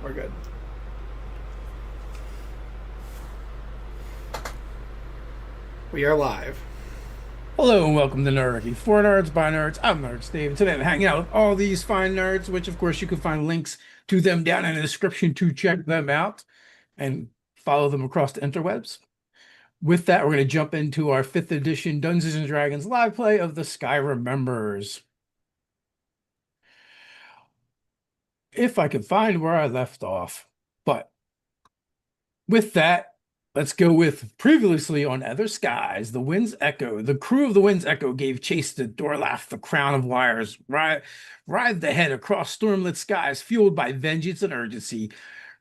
We're good. We are live. Hello and welcome to Nerdy. For nerds, by nerds, I'm Nerd Steve. Today I'm hanging out with all these fine nerds, which of course you can find links to them down in the description to check them out and follow them across the interwebs. With that, we're going to jump into our 5th edition Dungeons and Dragons live play of The Sky Remembers. If I can find where I left off. But with that, let's go with previously on Other Skies, the Wind's Echo. The crew of the Wind's Echo gave chase to Dorlath, the crown of wires, writhed ahead across stormlit skies, fueled by vengeance and urgency.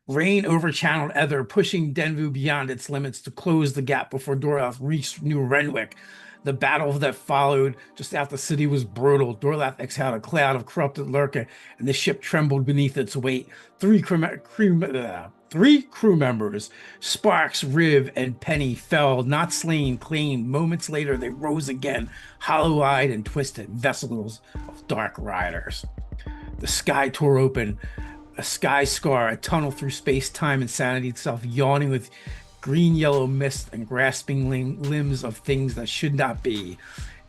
Rain overchanneled Aether, pushing Denvu beyond its limits to close the gap before Dorlath reached New Renwick. The battle that followed just after the city was brutal. Dorlath exhaled a cloud of corrupted lurker, and the ship trembled beneath its weight. Three crew members, Sparks, Riv, and Penny, fell, not slain, claimed. Moments later, they rose again, hollow-eyed and twisted, vessels of dark riders. The sky tore open, a sky scar, a tunnel through space, time, and sanity itself, yawning with green-yellow mist and grasping limbs of things that should not be.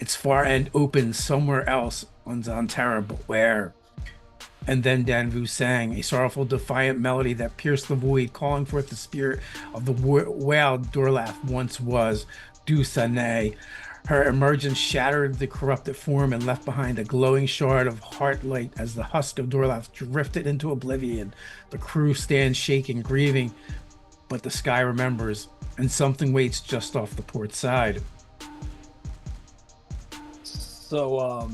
Its far end opened somewhere else on Zontera, but where? And then Danvu sang a sorrowful, defiant melody that pierced the void, calling forth the spirit of the wild Dorlath once was, Dusane. Her emergence shattered the corrupted form and left behind a glowing shard of heart light as the husk of Dorlath drifted into oblivion. The crew stands shaking, grieving, but the sky remembers, and something waits just off the port side. So,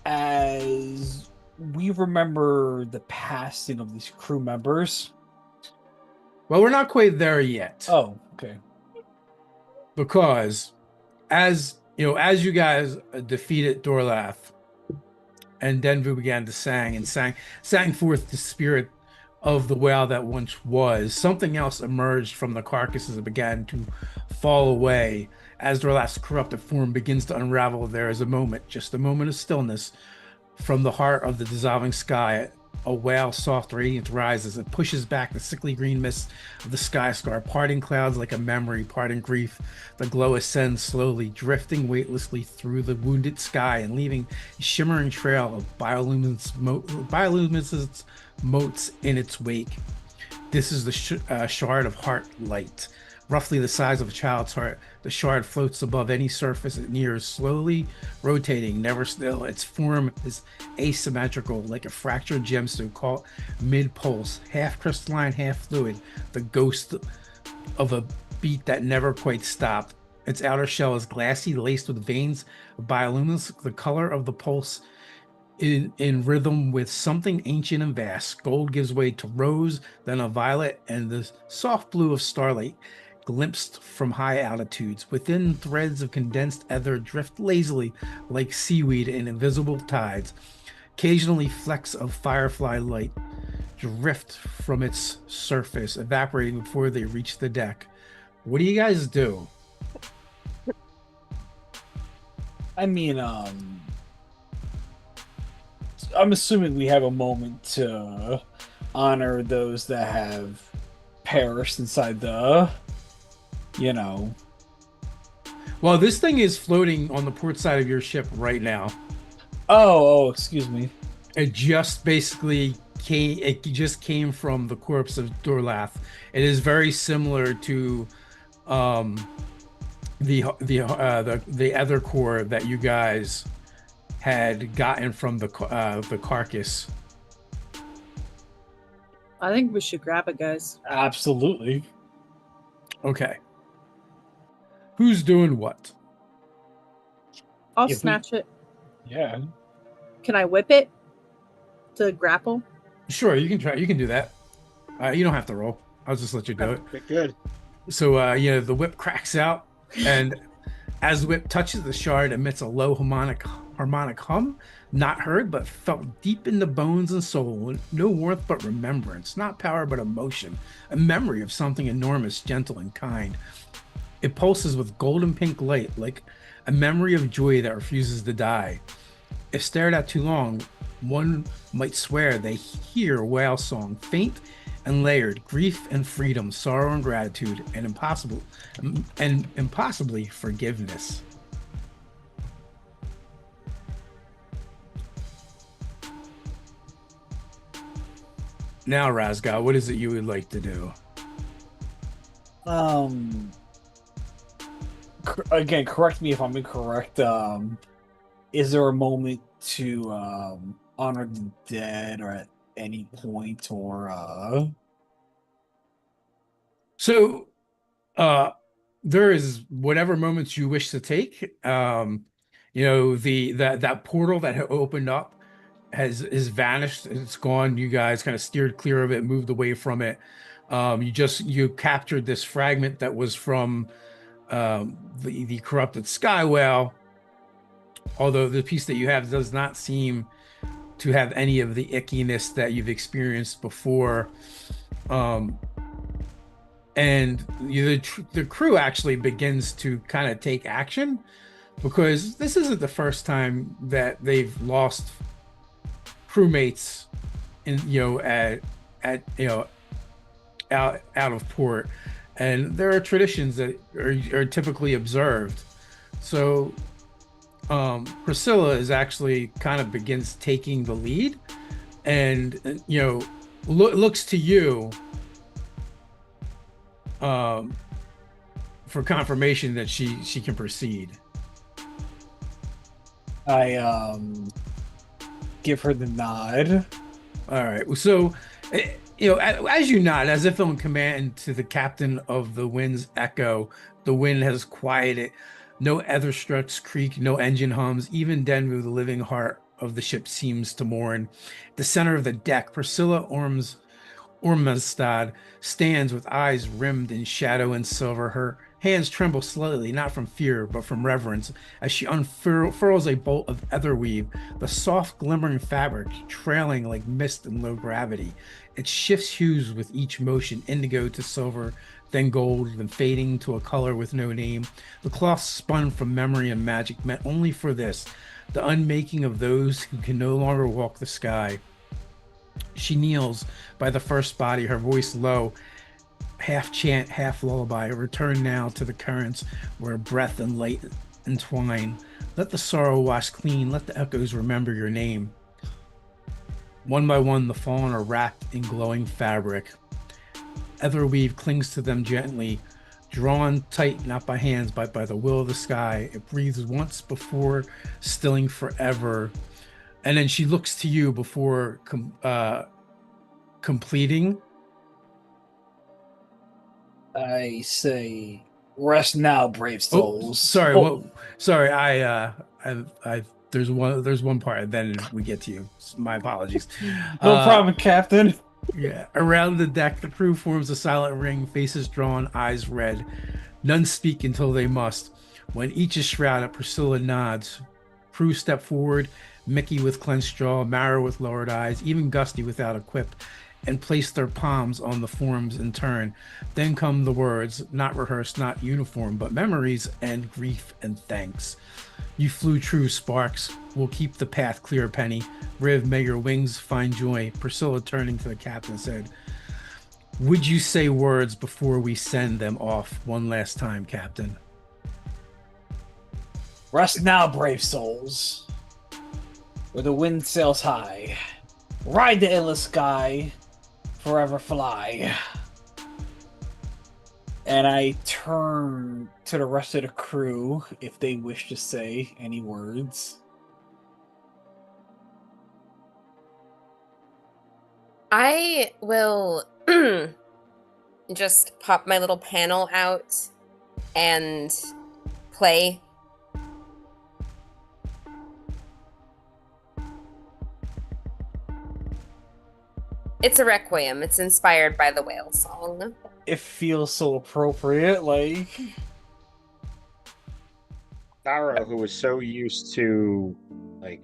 as we remember the passing of these crew members. Well, we're not quite there yet. Oh, okay. Because as you guys defeated Dorlath and Denvu began to sang forth the spirit of the whale that once was, something else emerged from the carcasses and began to fall away. As Dorlath's corrupted form begins to unravel, there is a moment, just a moment of stillness. From the heart of the dissolving sky, a whale's soft radiance rises. It pushes back the sickly green mist of the sky scar, parting clouds like a memory, parting grief. The glow ascends slowly, drifting weightlessly through the wounded sky and leaving a shimmering trail of bioluminescent motes in its wake. This is the shard of heart light. Roughly the size of a child's heart, the shard floats above any surface it nears, slowly rotating, never still. Its form is asymmetrical, like a fractured gemstone caught mid-pulse, half crystalline, half fluid, the ghost of a beat that never quite stopped. Its outer shell is glassy, laced with veins of bioluminescence, the color of the pulse in rhythm with something ancient and vast. Gold gives way to rose, then a violet, and the soft blue of starlight glimpsed from high altitudes. Within, threads of condensed ether drift lazily like seaweed in invisible tides. Occasionally, flecks of firefly light drift from its surface, evaporating before they reach the deck. What do you guys do? I mean, I'm assuming we have a moment to honor those that have perished inside the, Well, this thing is floating on the port side of your ship right now. Oh, excuse me. It just basically came from the corpse of Dorlath. It is very similar to the other core that you guys had gotten from the carcass. I think we should grab it, guys. Absolutely. Okay. Who's doing what? I'll If we- snatch it. Yeah. Can I whip it to grapple? Sure, you can try. You can do that. You don't have to roll. I'll just let you do it. Okay, good. So, the whip cracks out, and as the whip touches the shard, emits a low harmonic hum, not heard, but felt deep in the bones and soul. No warmth, but remembrance. Not power, but emotion. A memory of something enormous, gentle, and kind. It pulses with golden pink light, like a memory of joy that refuses to die. If stared at too long, One might swear they hear whale song, faint and layered, grief and freedom, sorrow and gratitude, and impossibly forgiveness. Now, Razgal, what is it you would like to do? Again, correct me if I'm incorrect. Is there a moment to honor the dead, or at any point, or So, there is whatever moments you wish to take. That portal that had opened up has vanished. It's gone. You guys kind of steered clear of it, moved away from it. You captured this fragment that was from the corrupted sky whale. Although the piece that you have does not seem to have any of the ickiness that you've experienced before. And the crew actually begins to kind of take action, because this isn't the first time that they've lost crewmates out of port, and there are traditions that are typically observed. So Priscilla is actually kind of begins taking the lead, and looks to you for confirmation that she can proceed. I give her the nod. All right. So, as you nod, as if on command to the captain of the wind's echo, the wind has quieted. No ether struts creak, no engine hums. Even Denvu, the living heart of the ship, seems to mourn. At the center of the deck, Priscilla Ormastad stands with eyes rimmed in shadow and silver. Her hands tremble slightly, not from fear, but from reverence, as she unfurls a bolt of ether weave, the soft glimmering fabric trailing like mist in low gravity. It shifts hues with each motion, indigo to silver, then gold, then fading to a color with no name. The cloth spun from memory and magic, meant only for this, the unmaking of those who can no longer walk the sky. She kneels by the first body, her voice low, half chant, half lullaby. Return now to the currents where breath and light entwine. Let the sorrow wash clean, let the echoes remember your name. One by one, the fallen are wrapped in glowing fabric. Etherweave clings to them gently, drawn tight not by hands, but by the will of the sky. It breathes once before stilling forever. And then she looks to you before completing. I say, rest now, brave souls. Oh, sorry. Well, sorry. I there's one part, and then we get to you. My apologies. No problem, Captain. Yeah. Around the deck, the crew forms a silent ring, faces drawn, eyes red. None speak until they must. When each is shrouded, Priscilla nods. Crew step forward, Mickey with clenched jaw, Mara with lowered eyes, even Gusty without a quip, and place their palms on the forms in turn. Then come the words, not rehearsed, not uniform, but memories and grief and thanks. You flew true, Sparks. We'll keep the path clear, Penny. Riv, may your wings find joy. Priscilla, turning to the captain, said, would you say words before we send them off one last time, Captain? Rest now, brave souls. Where the wind sails high. Ride the endless sky. Forever fly. And I turn to the rest of the crew if they wish to say any words. I will just pop my little panel out and play. It's a requiem. It's inspired by the whale song. It feels so appropriate, like... Sarah, who was so used to, like,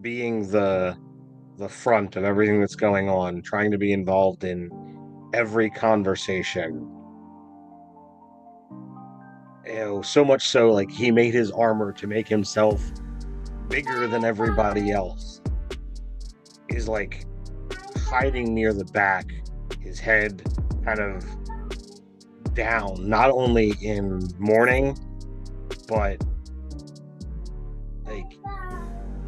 being the front of everything that's going on, trying to be involved in every conversation. So much so, like, he made his armor to make himself bigger than everybody else. is like hiding near the back, his head kind of down, not only in mourning, but like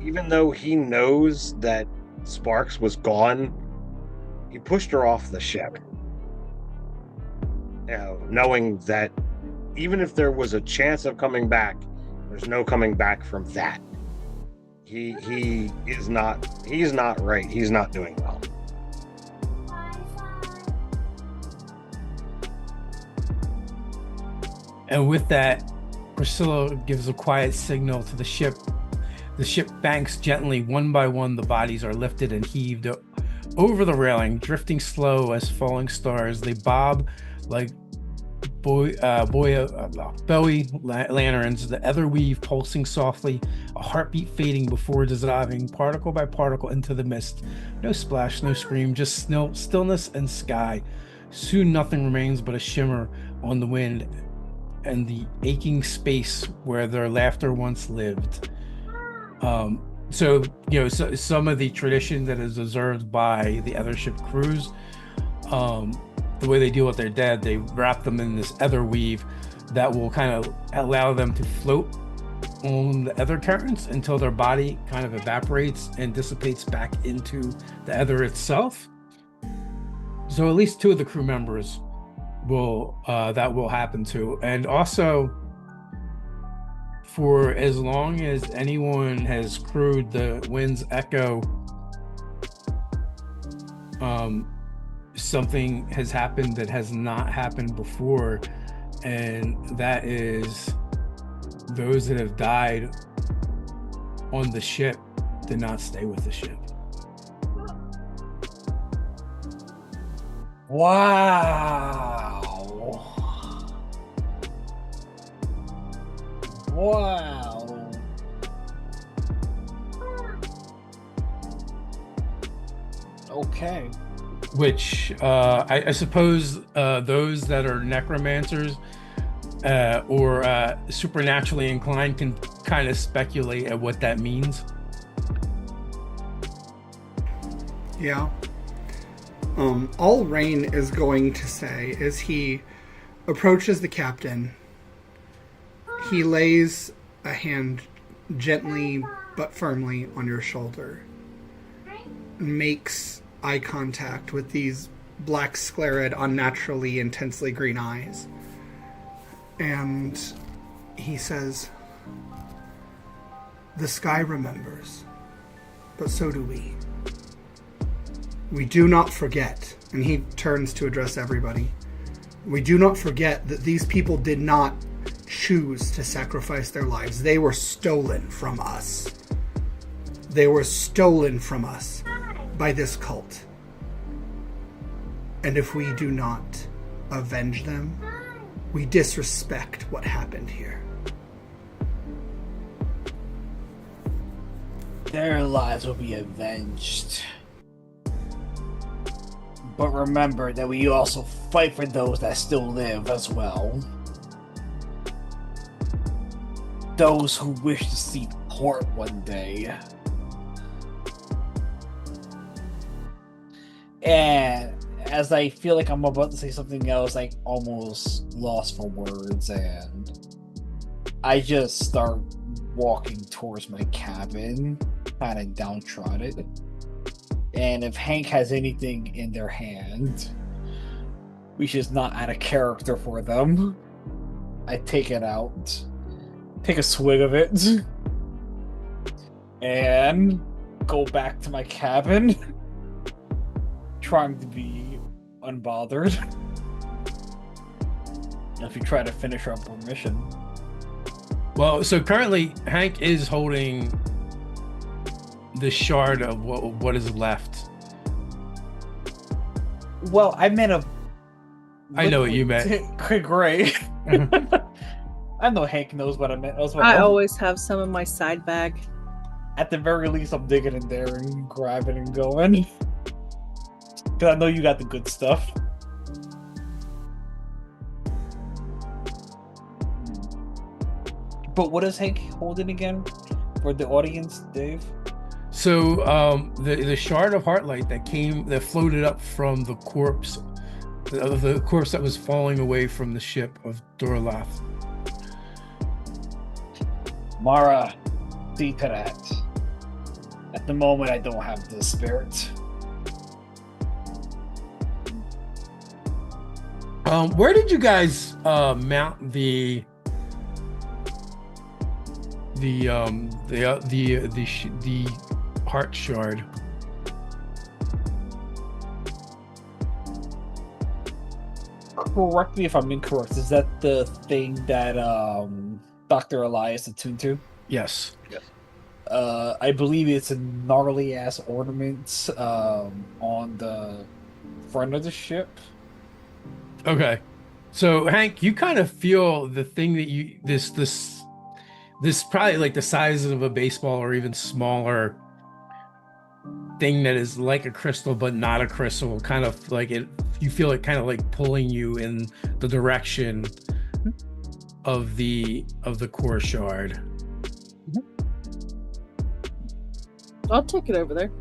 even though he knows that Sparks was gone, he pushed her off the ship. You know, knowing that even if there was a chance of coming back, there's no coming back from that. He's not right. He's not doing well. And with that, Priscilla gives a quiet signal to the ship. The ship banks gently. One by one, the bodies are lifted and heaved over the railing, drifting slow as falling stars. They bob like Bowie lanterns, the ether weave pulsing softly, a heartbeat fading before dissolving particle by particle into the mist. No splash, no scream, just stillness and sky. Soon nothing remains but a shimmer on the wind and the aching space where their laughter once lived. So some of the tradition that is observed by the Ethership crews, the way they deal with their dead, they wrap them in this ether weave that will kind of allow them to float on the ether currents until their body kind of evaporates and dissipates back into the ether itself. So at least 2 of the crew members will happen to. And also, for as long as anyone has crewed the Wind's Echo, something has happened that has not happened before, and that is those that have died on the ship did not stay with the ship. Wow. Okay. Which I suppose those that are necromancers or supernaturally inclined can kind of speculate at what that means. Yeah. All Rain is going to say as he approaches the captain, he lays a hand gently but firmly on your shoulder, makes eye contact with these black sclerid, unnaturally intensely green eyes, and he says, "The sky remembers, but so do we. We do not forget," and he turns to address everybody, "we do not forget that these people did not choose to sacrifice their lives. They were stolen from us. They were stolen from us by this cult. And if we do not avenge them, we disrespect what happened here." Their lives will be avenged. But remember that we also fight for those that still live as well. Those who wish to see port one day. And as I feel like I'm about to say something else, I almost lost for words, and I just start walking towards my cabin, kind of downtrodden. And if Hank has anything in their hand, which is not out of character for them, I take it out, take a swig of it, and go back to my cabin, trying to be unbothered. If you try to finish our mission. Well, so currently Hank is holding the shard of what is left. Well, I meant a. I know what you meant. Great. I know Hank knows what I meant. I always have some in my side bag. At the very least, I'm digging in there and grabbing and going. Because I know you got the good stuff. But what is Hank holding again? For the audience, Dave? So the shard of heartlight that floated up from the corpse, the corpse that was falling away from the ship of Dorlath. Mara, see to that. At the moment, I don't have the spirit. Where did you guys mount the heart shard? Correct me if I'm incorrect. Is that the thing that Dr. Elias attuned to? Yes. I believe it's a gnarly ass ornament on the front of the ship. Okay. So Hank, you kind of feel the thing that you this probably like the size of a baseball or even smaller thing that is like a crystal but not a crystal, kind of like it, you feel it kind of like pulling you in the direction of the core shard. I'll take it over there.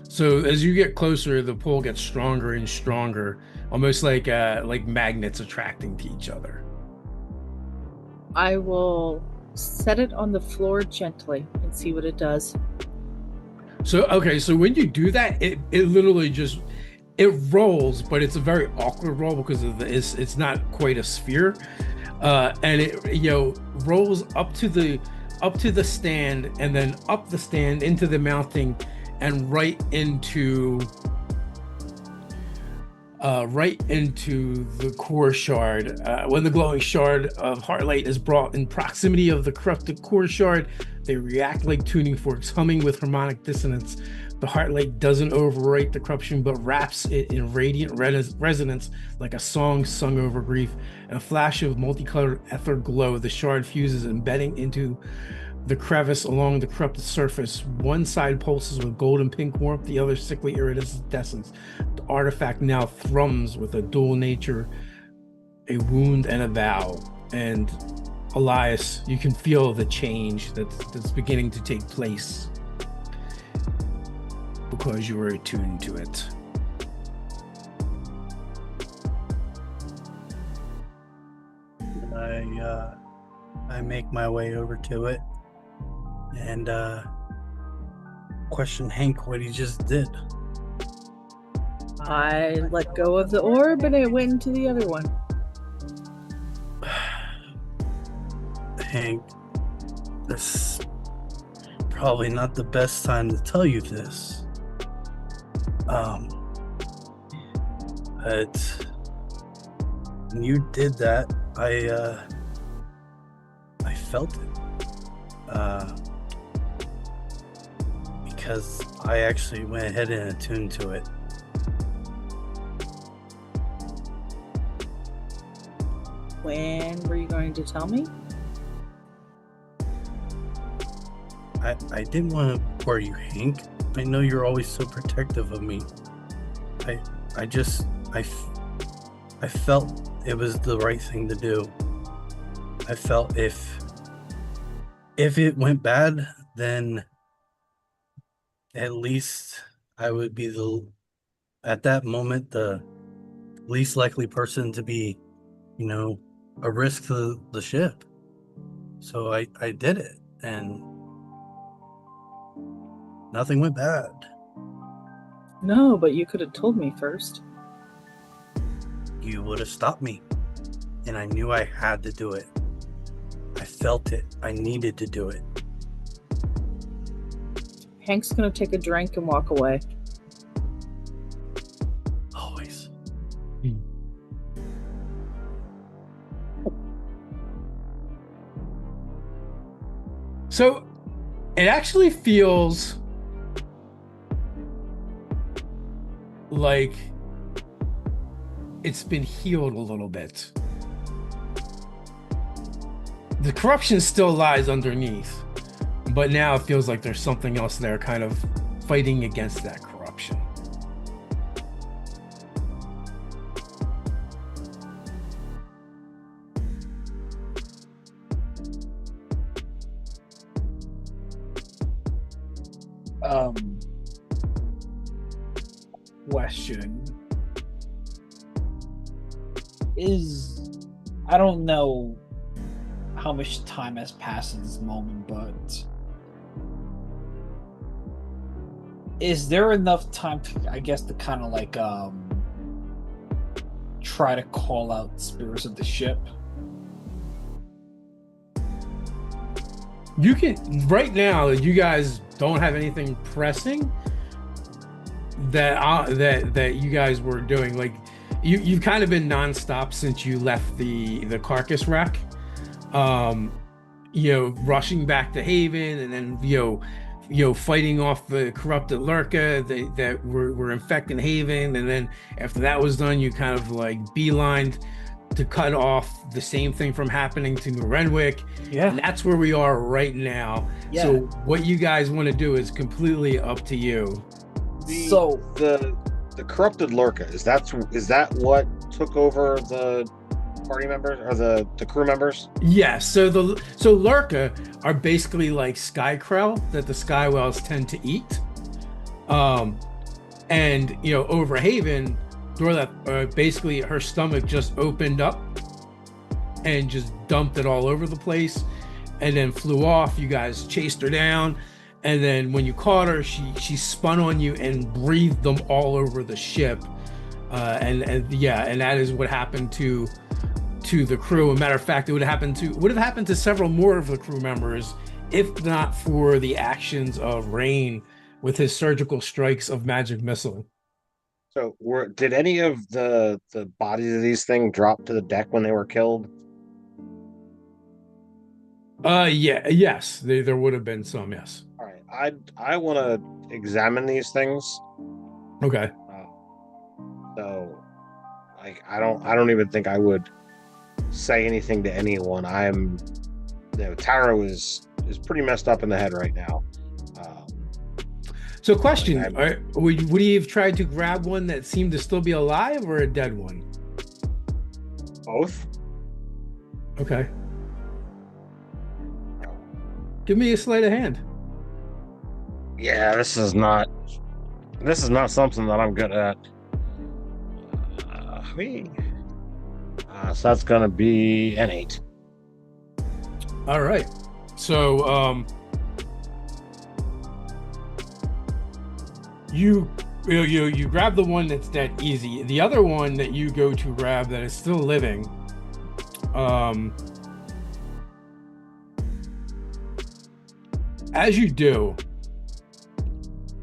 So as you get closer, the pull gets stronger and stronger, almost like magnets attracting to each other. I will set it on the floor gently and see what it does. So okay, so when you do that, it literally just it rolls, but it's a very awkward roll because of it's not quite a sphere, and it rolls up to the stand and then up the stand into the mounting and right into the core shard. When the glowing shard of Heartlight is brought in proximity of the corrupted core shard, they react like tuning forks, humming with harmonic dissonance. The Heartlight doesn't overwrite the corruption, but wraps it in radiant resonance like a song sung over grief. In a flash of multicolored ether glow, the shard fuses, embedding into the crevice along the corrupted surface. One side pulses with golden pink warmth, the other sickly iridescence. The artifact now thrums with a dual nature, a wound and a vow. And Elias, you can feel the change that's beginning to take place because you were attuned to it. I make my way over to it and question Hank what he just did. I let go of the orb and it went into the other one. Hank, this is probably not the best time to tell you this. But when you did that, I felt it. Because I actually went ahead and attuned to it. When were you going to tell me? I didn't want to bore you, Hank. I know you're always so protective of me. I felt it was the right thing to do. I felt if it went bad, then at least I would be at that moment, the least likely person to be, a risk to the ship. So I did it, and nothing went bad. No, but you could have told me first. You would have stopped me, and I knew I had to do it. I felt it. I needed to do it. Hank's gonna take a drink and walk away. Always. So it actually feels like it's been healed a little bit. The corruption still lies underneath, but now it feels like there's something else there kind of fighting against that corruption. Um, question is, I don't know how much time has passed at this moment, but is there enough time to, I guess, to kind of like try to call out spirits of the ship? You can right now. You guys don't have anything pressing that you guys were doing. Like you've kind of been nonstop since you left the carcass rack. Rushing back to Haven, and then fighting off the corrupted Lurka that were infecting Haven, and then after that was done, you kind of like beelined to cut off the same thing from happening to New Renwick. Yeah. And that's where we are right now. Yeah. So what you guys want to do is completely up to you. So the corrupted Lurka, is that what took over the party members or the crew members? Yeah, so Lurka are basically like sky krell that the sky whales tend to eat. And over Haven, Dorla, basically her stomach just opened up and just dumped it all over the place, and then flew off. You guys chased her down, and then when you caught her, she spun on you and breathed them all over the ship. And that is what happened to the crew. A matter of fact, it would have happened to several more of the crew members if not for the actions of Rain with his surgical strikes of magic missile. So did any of the bodies of these things drop to the deck when they were killed? Yes, there would have been some, yes. All right, I want to examine these things. Okay. So, like, I don't even think I would say anything to anyone. Taro is pretty messed up in the head right now. So question, would you have tried to grab one that seemed to still be alive or a dead one? Both. Okay. Give me a sleight of hand. Yeah, this is not something that I'm good at. So that's gonna be an 8. All right. So you grab the one that's dead easy. The other one that you go to grab that is still living, as you do,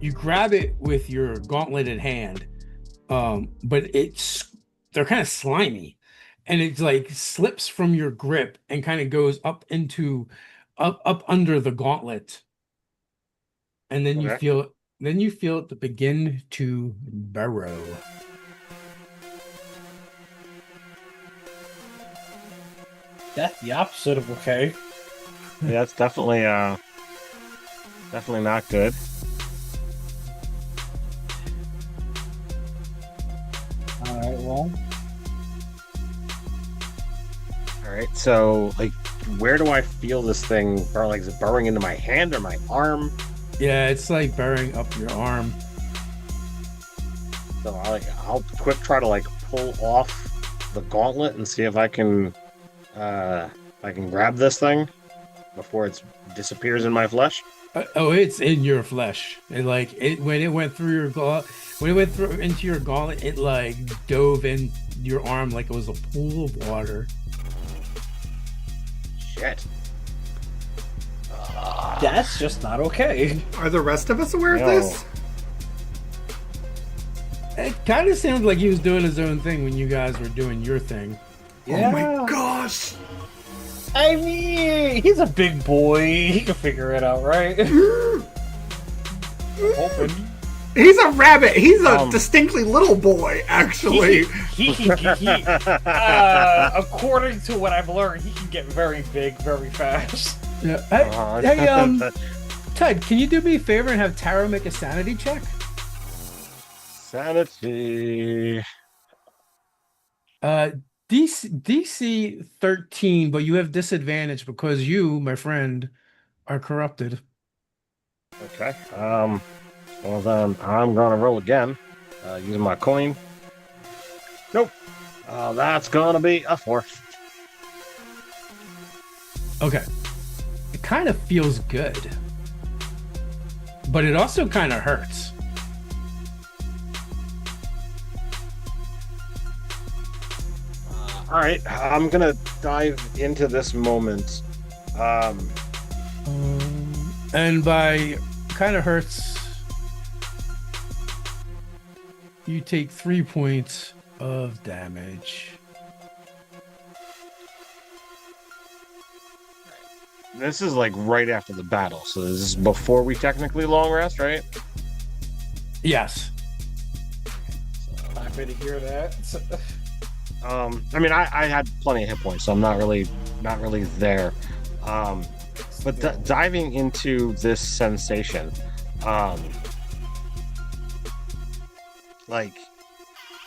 you grab it with your gauntleted hand, but they're kind of slimy, and it's like slips from your grip and kind of goes up under the gauntlet, and then you feel it to begin to burrow. that's the opposite of okay. Yeah, that's definitely not good. All right, well. All right, so like, where do I feel this thing burrow? Like, is it burrowing into my hand or my arm? Yeah, it's like burrowing up your arm. So I'll quick try to like pull off the gauntlet and see if I can grab this thing before it disappears in my flesh. It's in your flesh. And like when it went through your into your gauntlet, it like dove in your arm like it was a pool of water. Shit. That's just not okay. Are the rest of us aware of this? It kind of sounded like he was doing his own thing when you guys were doing your thing. Yeah. Oh my gosh! I mean, he's a big boy. He can figure it out, right? I'm hoping. He's a rabbit. He's a distinctly little boy, actually. He according to what I've learned, he can get very big very fast. Yeah. Hey, Ted, can you do me a favor and have Taro make a sanity check? Sanity. DC 13, but you have disadvantage because you, my friend, are corrupted. Okay. Well then, I'm gonna roll again, using my coin. Nope. That's gonna be a 4. Okay. It kind of feels good, but it also kind of hurts. All right, I'm gonna dive into this moment. And by kind of hurts, you take 3 points of damage. This is like right after the battle, so this is before we technically long rest, right? Yes. Happy to hear that. I mean, I had plenty of hit points, so I'm not really there. But diving into this sensation, like,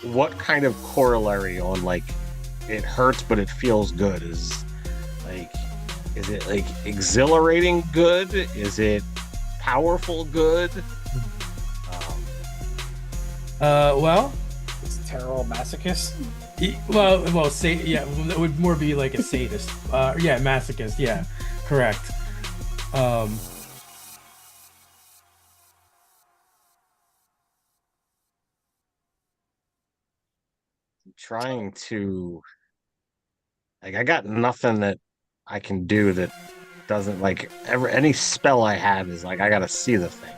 what kind of corollary on like it hurts but it feels good is like, is it like exhilarating good? Is it powerful good? Well, It's Terrell Masochist. Yeah, it would more be like a sadist. Yeah, masochist. Yeah, correct. Trying to, like, I got nothing that I can do that doesn't like any spell I have is like I gotta see the thing.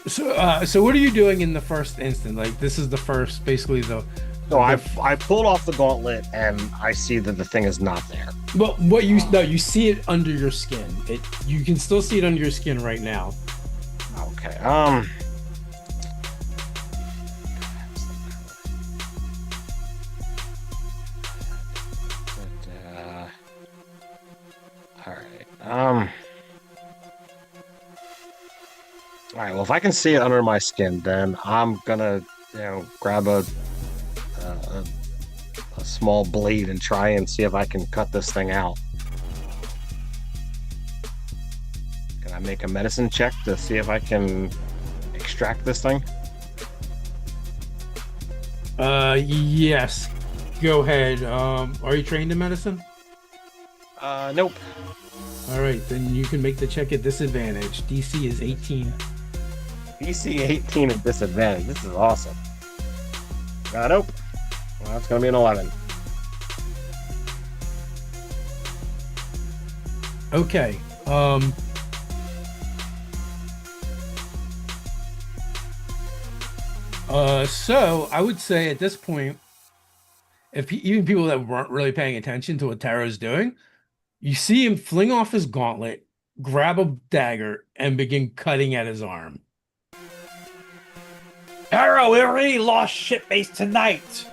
So what are you doing in the first instant? Like, this is the first, basically the. So I pulled off the gauntlet and I see that the thing is not there. Well, you see it under your skin. You can still see it under your skin right now. Okay. All right. All right. Well, if I can see it under my skin, then I'm gonna, grab a small blade and try and see if I can cut this thing out. Can I make a medicine check to see if I can extract this thing? Yes. Go ahead. Are you trained in medicine? Nope. All right, then you can make the check at disadvantage. DC is 18. DC 18 at disadvantage. This is awesome. Nope. Well, that's gonna be an 11. Okay. So I would say at this point, if even people that weren't really paying attention to what Taro's doing, you see him fling off his gauntlet, grab a dagger, and begin cutting at his arm. Taro, we already lost ship base tonight.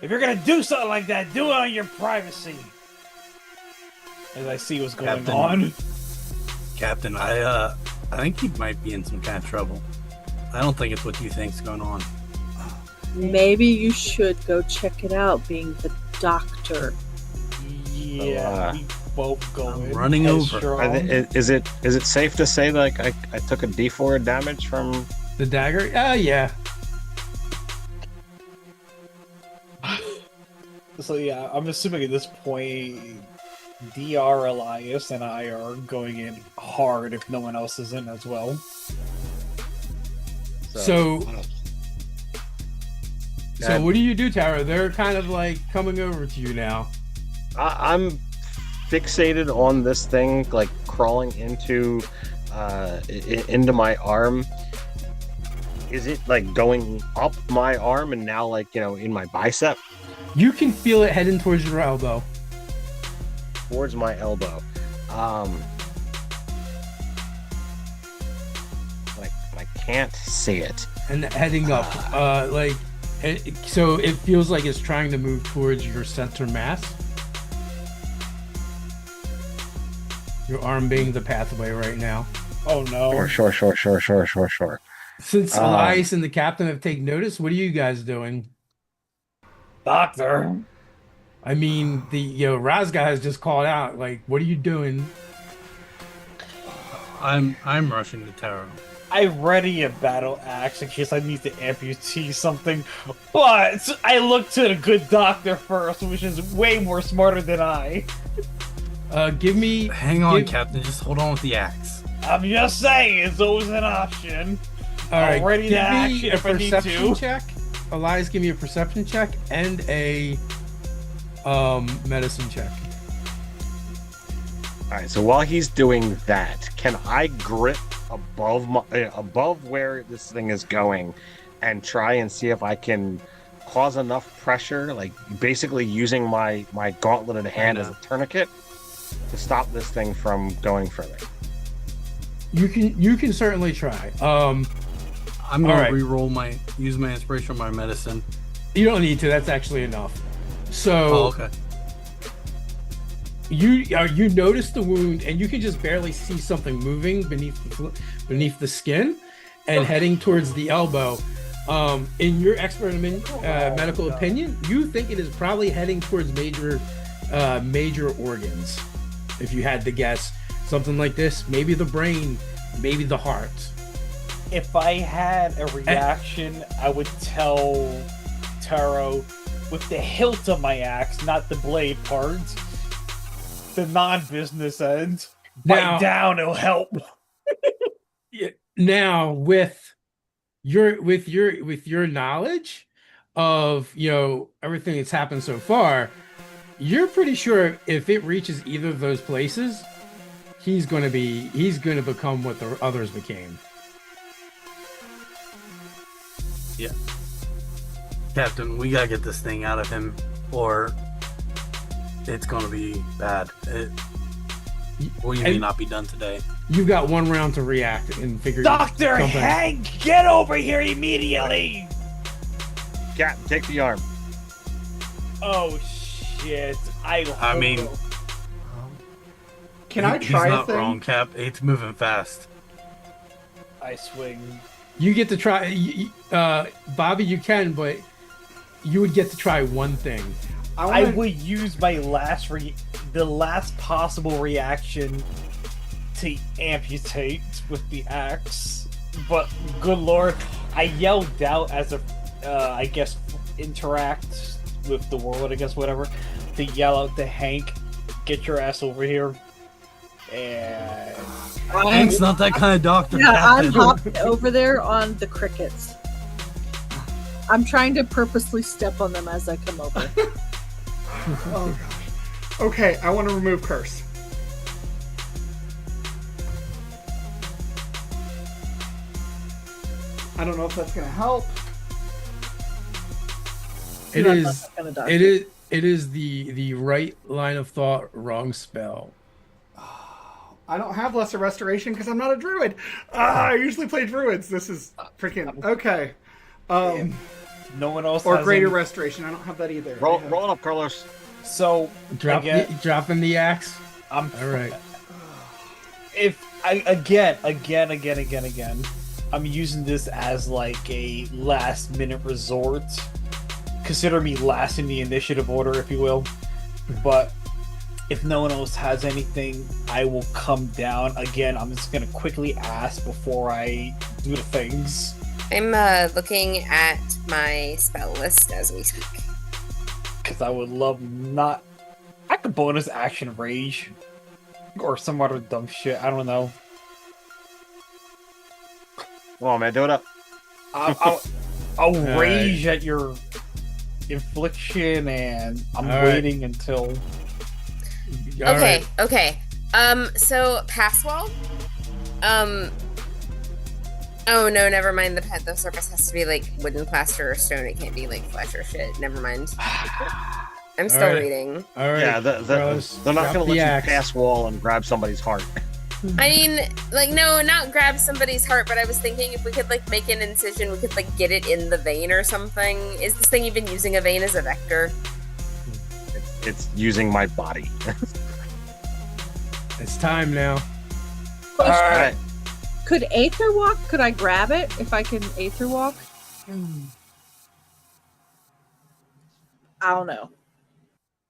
If you're gonna do something like that, do it on your privacy. As I see what's going on. Captain, I think he might be in some kind of trouble. I don't think it's what you think's going on. Maybe you should go check it out, being the doctor. Yeah, we both go I'm in running over. headstrong. Is it safe to say that I took a D4 damage from The dagger? Yeah. So yeah, I'm assuming at this point, Dr. Elias and I are going in hard if no one else is in as well. So what do you do, Tara? They're kind of like coming over to you now. I'm fixated on this thing, like crawling into my arm. Is it like going up my arm and now like, in my bicep? You can feel it heading towards your elbow. Towards my elbow. Like I can't see it. And heading up. So it feels like it's trying to move towards your center mass. Your arm being the pathway right now. Oh no. Sure. Since Elias and the captain have taken notice, what are you guys doing? Doctor. I mean, Razga has just called out. Like, what are you doing? I'm rushing to Taro. I ready a battle axe in case I need to amputee something, but I look to the good doctor first, which is way more smarter than I. Give me. Hang on, Captain. Just hold on with the axe. I'm just saying, it's always an option. All right, I'll ready give the action me a if I need perception to. check. Elias, give me a perception check and a medicine check. All right. So while he's doing that, can I grip above where this thing is going, and try and see if I can cause enough pressure, like basically using my gauntleted hand as a tourniquet to stop this thing from going further? You can certainly try. I'm gonna right. re-roll use my inspiration on my medicine. You don't need to. That's actually enough. So Oh, okay. you notice the wound, and you can just barely see something moving beneath the skin, and heading towards the elbow. In your expert medical opinion, you think it is probably heading towards major organs. If you had to guess, something like this, maybe the brain, maybe the heart. If I had a reaction, I would tell Taro with the hilt of my axe, not the blade part, the non-business end. Now- Bite down, it'll help. Now, with your knowledge of everything that's happened so far, you're pretty sure if it reaches either of those places, he's going to become what the others became. Yeah. Captain, we gotta get this thing out of him, or it's gonna be bad. We may not be done today. You've got one round to react and figure Dr. something. Hank, get over here immediately! Captain, take the arm. Oh shit! I mean, Can I he's try a not thing? wrong, Cap. It's moving fast. I swing. You get to try, Bobby. You can, but you would get to try one thing. I would use my the last possible reaction to amputate with the axe. But good lord, I yelled out as I guess interact with the world. I guess whatever. To yell out to Hank, "Get your ass over here!" And Hank's not that kind of doctor. Yeah, I'm Captain. hopping over there on the crickets. I'm trying to purposely step on them as I come over. Oh gosh. Okay, I want to remove curse. I don't know if that's gonna help. It I'm is. not that kind of doctor. It is the right line of thought, wrong spell. I don't have lesser restoration because I'm not a druid. I usually play druids. This is freaking okay. no one else Or has greater any- restoration. I don't have that either. Roll it up, Carlos. So Dropping the axe. I'm All right. if I again, I'm using this as like a last minute resort. Consider me last in the initiative order, if you will. But if no one else has anything, I will come down. Again, I'm just gonna quickly ask before I do the things. I'm looking at my spell list as we speak. Because I would love not. I could bonus action rage. Or some other dumb shit. I don't know. Come on, man, do it up. I'll rage at your infliction, and I'm All right. waiting until. All Okay, right. okay. So pass wall. Oh no, never mind. The surface has to be like wooden, plaster, or stone. It can't be like flesh or shit. Never mind. I'm still right. reading. All right. Yeah, Carlos, they're not drop going to the let axe. you pass wall and grab somebody's heart. I mean, like, no, not grab somebody's heart, but I was thinking if we could like make an incision, we could like get it in the vein or something. Is this thing even using a vein as a vector? It's using my body. It's time now. All right. Could Aether walk? Could I grab it if I can Aether walk? I don't know.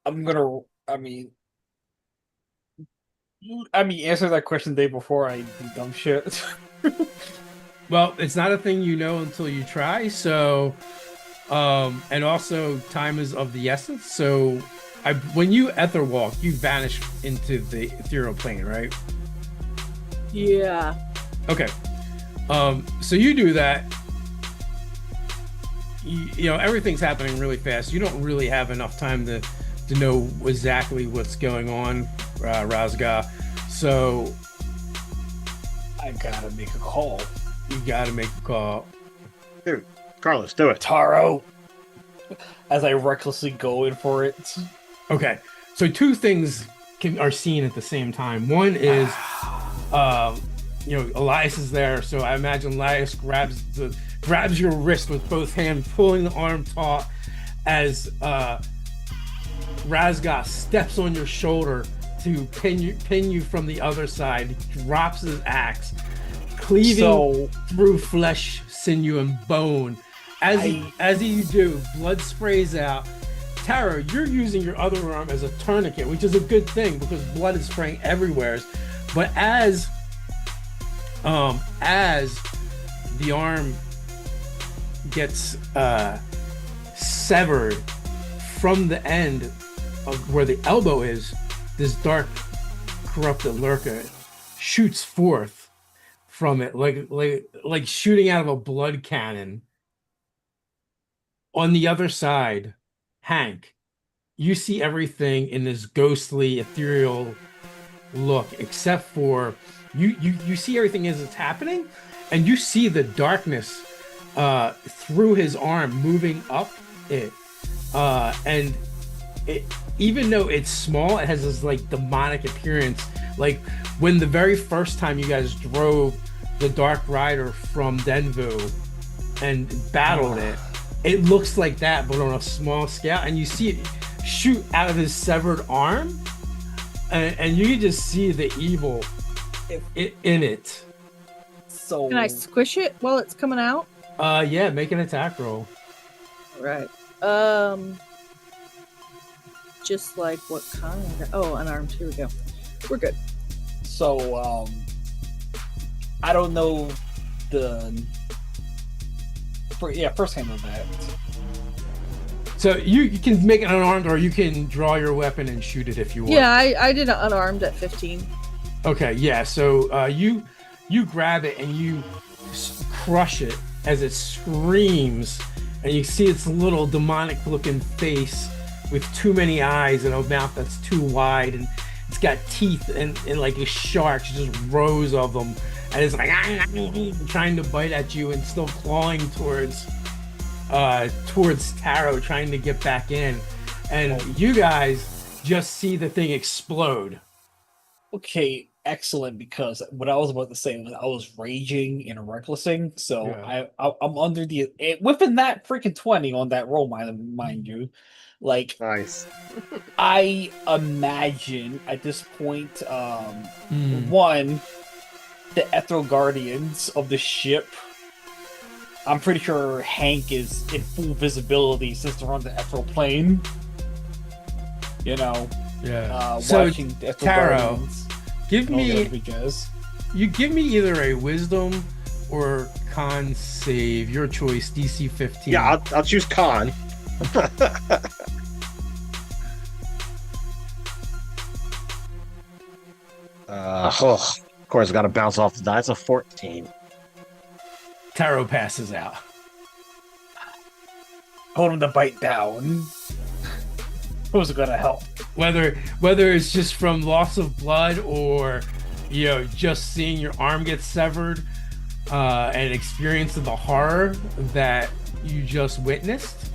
I'm gonna. Answer that question the day before I do dumb shit. Well, it's not a thing you know until you try. So, and also time is of the essence. So, when you ether walk, you vanish into the ethereal plane, right? Yeah. Okay. So you do that. You know, everything's happening really fast. You don't really have enough time to know exactly what's going on, Razga. So I gotta make a call. you gotta make a call. Dude, Carlos, do it. Taro! As I recklessly go in for it. Okay. So two things are seen at the same time. One is, Elias is there. So I imagine Elias grabs your wrist with both hands, pulling the arm taut as Razga steps on your shoulder to pin you from the other side. He drops his axe, cleaving through flesh, sinew, and bone. As you do, blood sprays out. Tara, you're using your other arm as a tourniquet, which is a good thing because blood is spraying everywhere. But as the arm gets severed from the end of where the elbow is, this dark, corrupted lurker shoots forth from it like shooting out of a blood cannon. On the other side, Hank, you see everything in this ghostly, ethereal look, except for you see everything as it's happening, and you see the darkness through his arm moving up it, and it, even though it's small, it has this like demonic appearance. Like when the very first time you guys drove the Dark Rider from Denvu and battled it, it looks like that, but on a small scale, and you see it shoot out of his severed arm, and you can just see the evil in it. So Can I squish it while it's coming out? Yeah, make an attack roll. Right. Just like what kind? Oh, unarmed. Here we go. We're good. So, I don't know first hand of that. So you can make it unarmed, or you can draw your weapon and shoot it if you want. Yeah, I did it unarmed at 15. Okay, yeah. So you grab it and you crush it as it screams, and you see its little demonic-looking face with too many eyes and a mouth that's too wide, and it's got teeth and like a shark, just rows of them, and it's like trying to bite at you and still clawing towards Taro, trying to get back in, and you guys just see the thing explode. Okay, excellent, because what I was about to say was I was raging and recklessing, so Yeah. I'm under the within that freaking 20 on that roll, mind you. Like, Nice. I imagine at this point, one, the Ethereal Guardians of the ship. I'm pretty sure Hank is in full visibility since they're on the Ethereal plane. You know, Yeah. watching the Ethereal Taro, Guardians. give me Because you give me either a wisdom or con save, your choice. DC 15. Yeah, I'll choose con. Of course, got to bounce off the die. It's a 14. Taro passes out. told him to bite down. Who's gonna help? Whether it's just from loss of blood or just seeing your arm get severed and experiencing the horror that you just witnessed.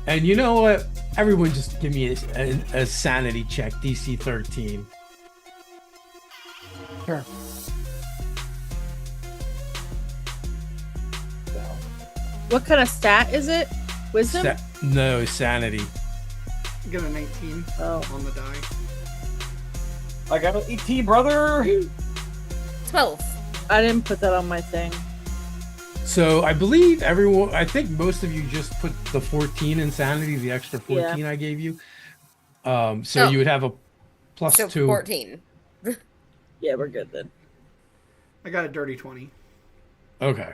And you know what? Everyone just give me a sanity check, DC 13. Sure. What kind of stat is it? Wisdom? No, sanity. Get a 19 on the die. I got an 18, brother. 12. I didn't put that on my thing. So I think most of you just put the 14 insanity, the extra 14 I gave you. So Oh. you would have a plus So 2. 14. Yeah, we're good then. I got a dirty 20. Okay.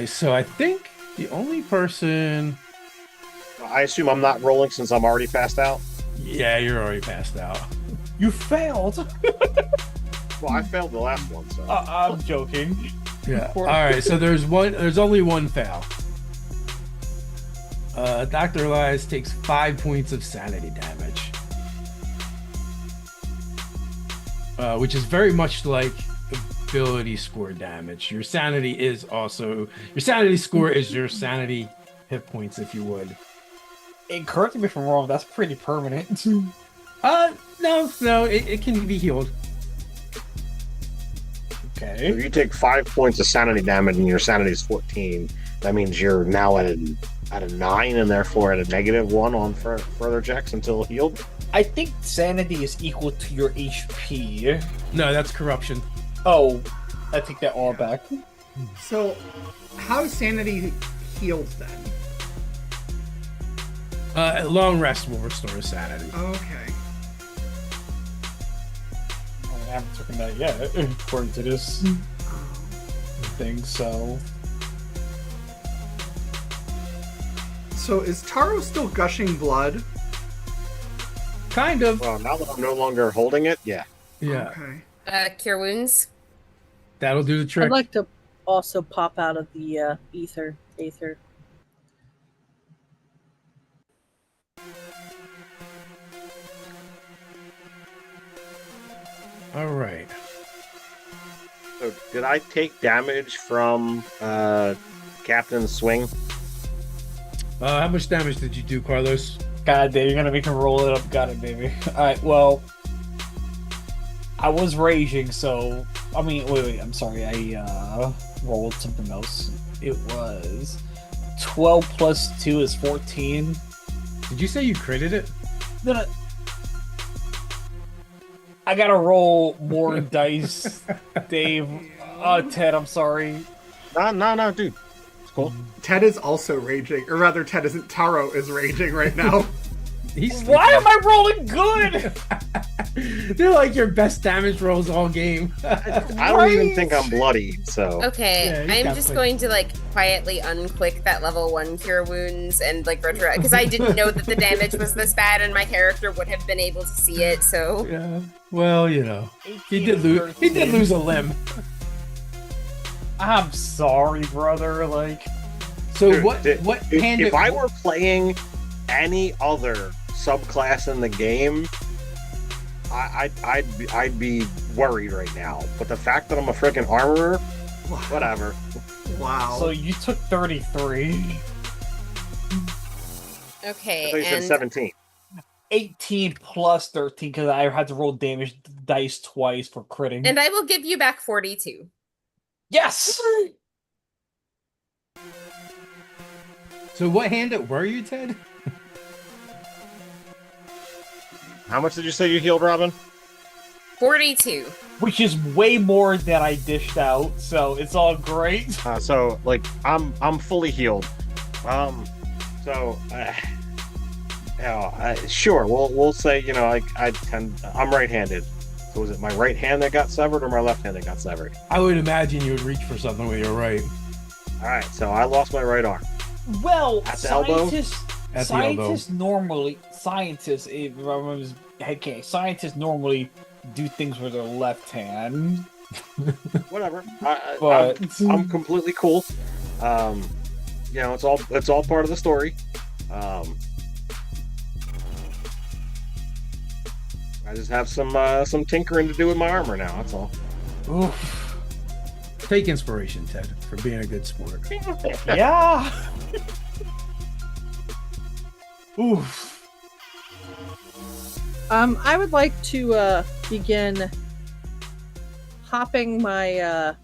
So I think the only person. I assume I'm not rolling since I'm already passed out. Yeah, you're already passed out. You failed. Well, I failed the last one, so. I'm joking. Yeah. All right. So there's only one foul. Dr. Elias takes 5 points of sanity damage, which is very much like ability score damage. Your sanity score is your sanity hit points, if you would. And correct me if I'm wrong, that's pretty permanent. No, it can be healed. Okay. If you take 5 points of sanity damage and your sanity is 14, that means you're now at a 9 and therefore at a -1 on further checks until healed. I think sanity is equal to your HP. No, that's corruption. Oh, I take that all back. So, how is sanity healed then? A long rest will restore sanity. Okay. I haven't taken that yet, according to this thing, so... So is Taro still gushing blood? Kind of. Well, now that I'm no longer holding it, yeah. Yeah. Okay. Cure wounds. That'll do the trick. I'd like to also pop out of the Aether. All right. So, did I take damage from Captain's swing? How much damage did you do, Carlos? God damn, you're gonna make him roll it up. Got it, baby. Alright, well... I was raging, so... I mean, wait, I'm sorry. I rolled something else. It was... 12 plus 2 is 14. Did you say you critted it? No. I gotta roll more dice, Dave. Ted, I'm sorry. No, dude. It's cool. Ted is also raging, or rather, Ted isn't. Taro is raging right now. Why am I rolling good? They're like your best damage rolls all game. I don't even think I'm bloody, so. Okay, Yeah, you I'm got just plenty. going to like quietly unclick that level 1 cure wounds and like retroact because I didn't know that the damage was this bad and my character would have been able to see it. So Yeah. Well, you know, he did lose a limb. I'm sorry, brother. Like, So Dude, what hand? If I were playing any other subclass in the game, I'd be worried right now. But the fact that I'm a freaking armorer, whatever. Wow. so you took 33. okay, I thought you said and 17. 18 plus 13 because I had to roll damage dice twice for critting. I will give you back 42. Yes! So what hand were you, Ted? How much did you say you healed, Robin? 42. Which is way more than I dished out, so it's all great. So like I'm fully healed. Sure. We'll say I'm right-handed. So was it my right hand that got severed or my left hand that got severed? I would imagine you would reach for something with your right. All right. So I lost my right arm. Well, At the elbow? At the elbow. Scientists normally do things with their left hand. Whatever. But I'm completely cool. It's all part of the story. I just have some tinkering to do with my armor now. That's all. Oof. Take inspiration, Ted, for being a good sport. yeah. Oof. I would like to begin hopping my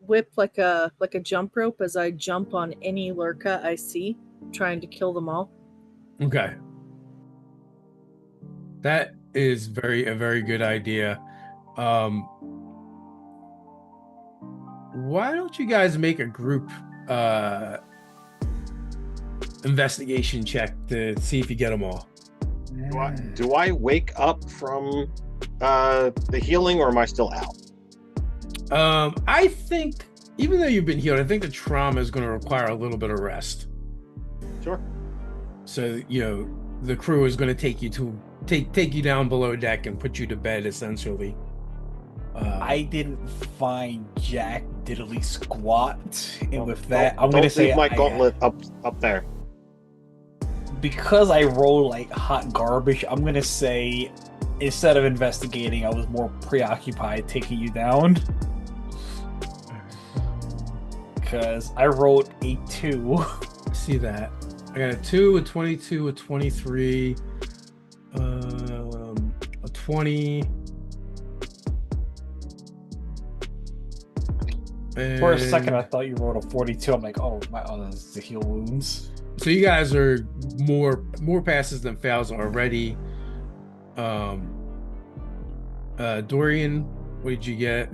whip like a jump rope as I jump on any lurka I see, trying to kill them all. Okay. That is a very good idea. Why don't you guys make a group investigation check to see if you get them all? Do I wake up from the healing, or am I still out? I think, even though you've been healed, I think the trauma is going to require a little bit of rest. Sure. So, the crew is going to take you down below deck and put you to bed, essentially. I didn't find Jack diddly squat, and with that, Don't I'm gonna say leave my gauntlet up there. Because I roll like hot garbage. I'm gonna say instead of investigating, I was more preoccupied taking you down. Because I rolled a 2. See that? I got a 2, a 22, a 23, a 20. For a second, I thought you rolled a 42. I'm like, oh, that's to heal wounds. So you guys are more passes than fails already. Dorian, what did you get?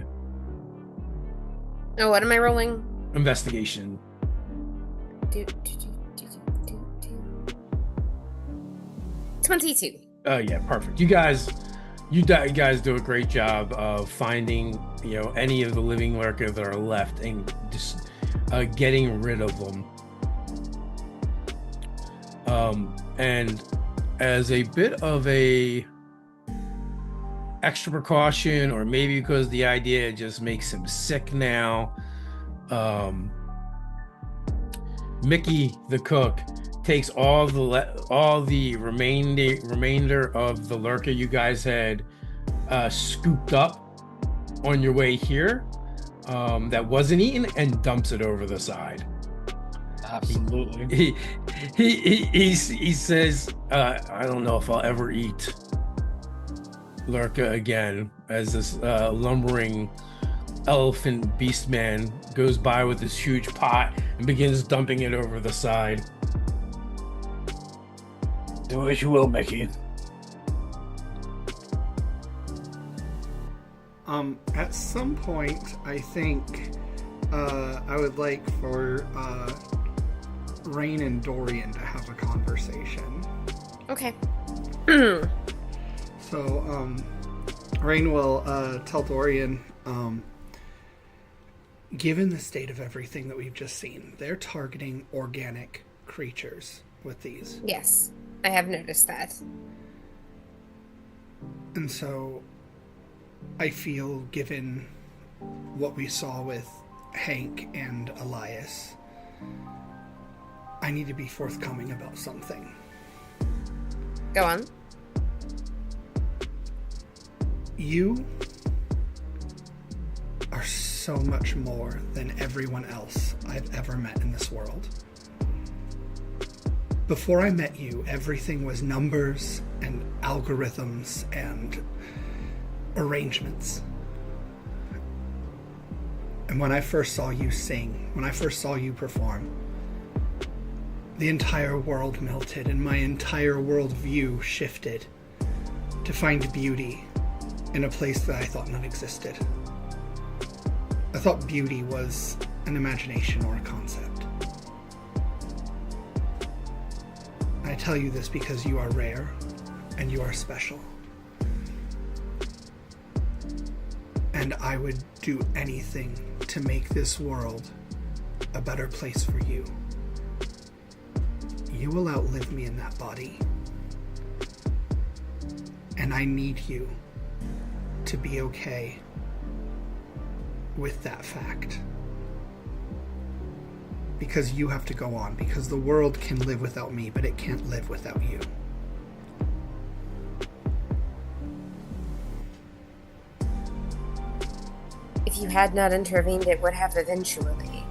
Oh, what am I rolling? Investigation. 22. Oh yeah, perfect. You guys do a great job of finding any of the living lurkers that are left and just getting rid of them. And as a bit of a extra precaution, or maybe because the idea just makes him sick now, Mickey the cook takes all the remainder of the lurker you guys had scooped up on your way here, that wasn't eaten, and dumps it over the side. Absolutely. He says, I don't know if I'll ever eat Lurka again, as this lumbering elephant beast man goes by with this huge pot and begins dumping it over the side. Do as you will, Mickey. At some point, I think I would like for Rain and Dorian to have a conversation. Okay. So, Rain will tell Dorian, given the state of everything that we've just seen, they're targeting organic creatures with these. Yes, I have noticed that. And so, I feel, given what we saw with Hank and Elias, I need to be forthcoming about something. Go on. You are so much more than everyone else I've ever met in this world. Before I met you, everything was numbers and algorithms and arrangements. And when I first saw you sing, when I first saw you perform, the entire world melted and my entire worldview shifted to find beauty in a place that I thought none existed. I thought beauty was an imagination or a concept. I tell you this because you are rare and you are special. And I would do anything to make this world a better place for you. You will outlive me in that body. And I need you to be okay with that fact. Because you have to go on. Because the world can live without me, but it can't live without you. If you had not intervened, it would have eventually.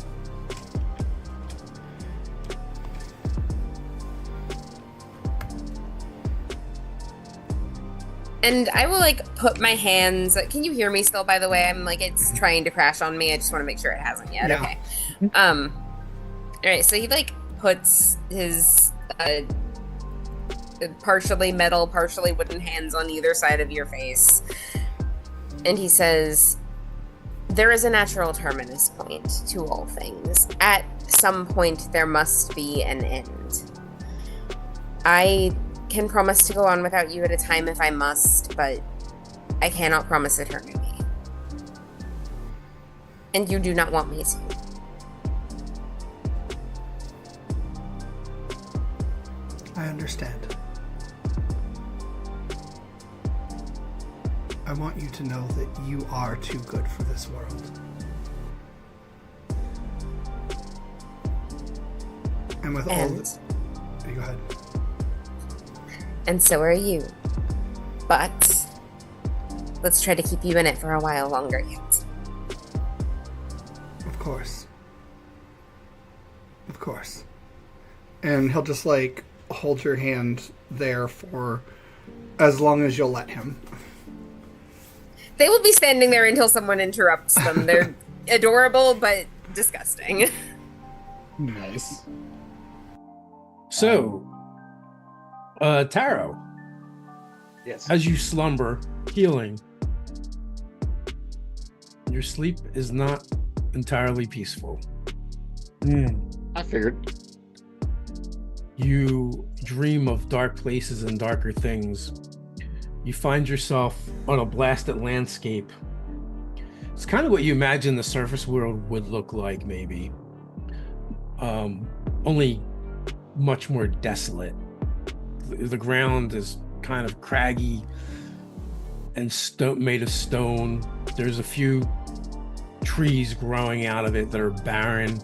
And I will put my hands. Can you hear me still? By the way, I'm it's trying to crash on me. I just want to make sure it hasn't yet. Yeah. Okay. All right. So he puts his partially metal, partially wooden hands on either side of your face, and he says, There is a natural terminus point to all things. At some point, there must be an end. I can promise to go on without you at a time if I must, but I cannot promise eternity. And you do not want me to. I understand. I want you to know that you are too good for this world. And with all this... Go ahead. And so are you. But let's try to keep you in it for a while longer yet. Of course. Of course. And he'll just, like, hold your hand there for as long as you'll let him. They will be standing there until someone interrupts them. They're adorable, but disgusting. Nice. So, Taro, Yes. as you slumber, healing, your sleep is not entirely peaceful. I figured. You dream of dark places and darker things. You find yourself on a blasted landscape. It's kind of what you imagine the surface world would look like, maybe. Only much more desolate. The ground is kind of craggy and made of stone. There's a few trees growing out of it that are barren.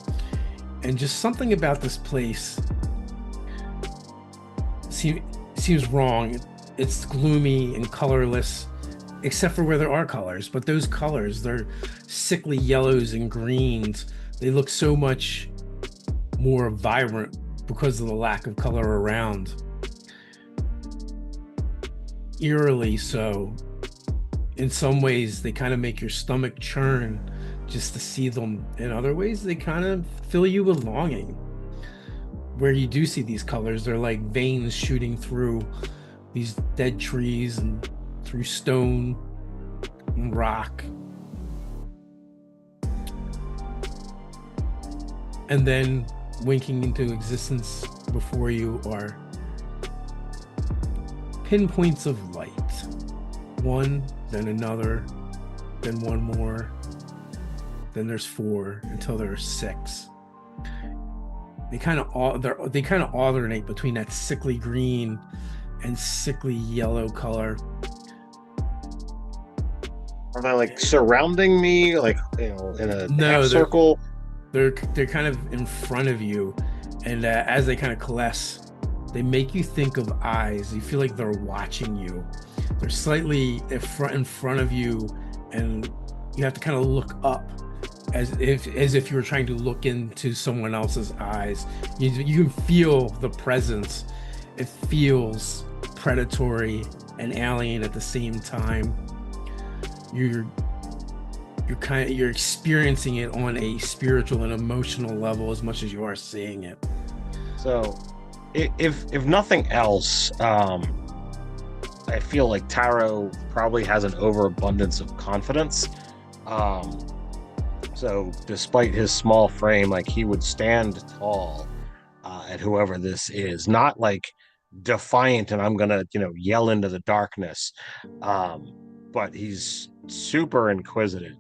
And just something about this place seems wrong. It's gloomy and colorless, except for where there are colors. But those colors, they're sickly yellows and greens. They look so much more vibrant because of the lack of color around. Eerily so. In some ways, they kind of make your stomach churn just to see them. In other ways, they kind of fill you with longing. Where you do see these colors, they're like veins shooting through these dead trees and through stone and rock. And then winking into existence before you are pinpoints of light. One, then another, then one more, then there's 4 until there are 6. They kind of alternate between that sickly green and sickly yellow color. Are they like surrounding me, like, you know, in a half circle? They're kind of in front of you, and as they kind of coalesce, they make you think of eyes. You feel like they're watching you. They're slightly in front of you, and you have to kind of look up, as if you were trying to look into someone else's eyes. You can feel the presence. It feels predatory and alien at the same time. You're experiencing it on a spiritual and emotional level as much as you are seeing it. So, if nothing else, I feel like Taro probably has an overabundance of confidence. So despite his small frame, like, he would stand tall at whoever this is, not like defiant and I'm gonna, yell into the darkness. But he's super inquisitive,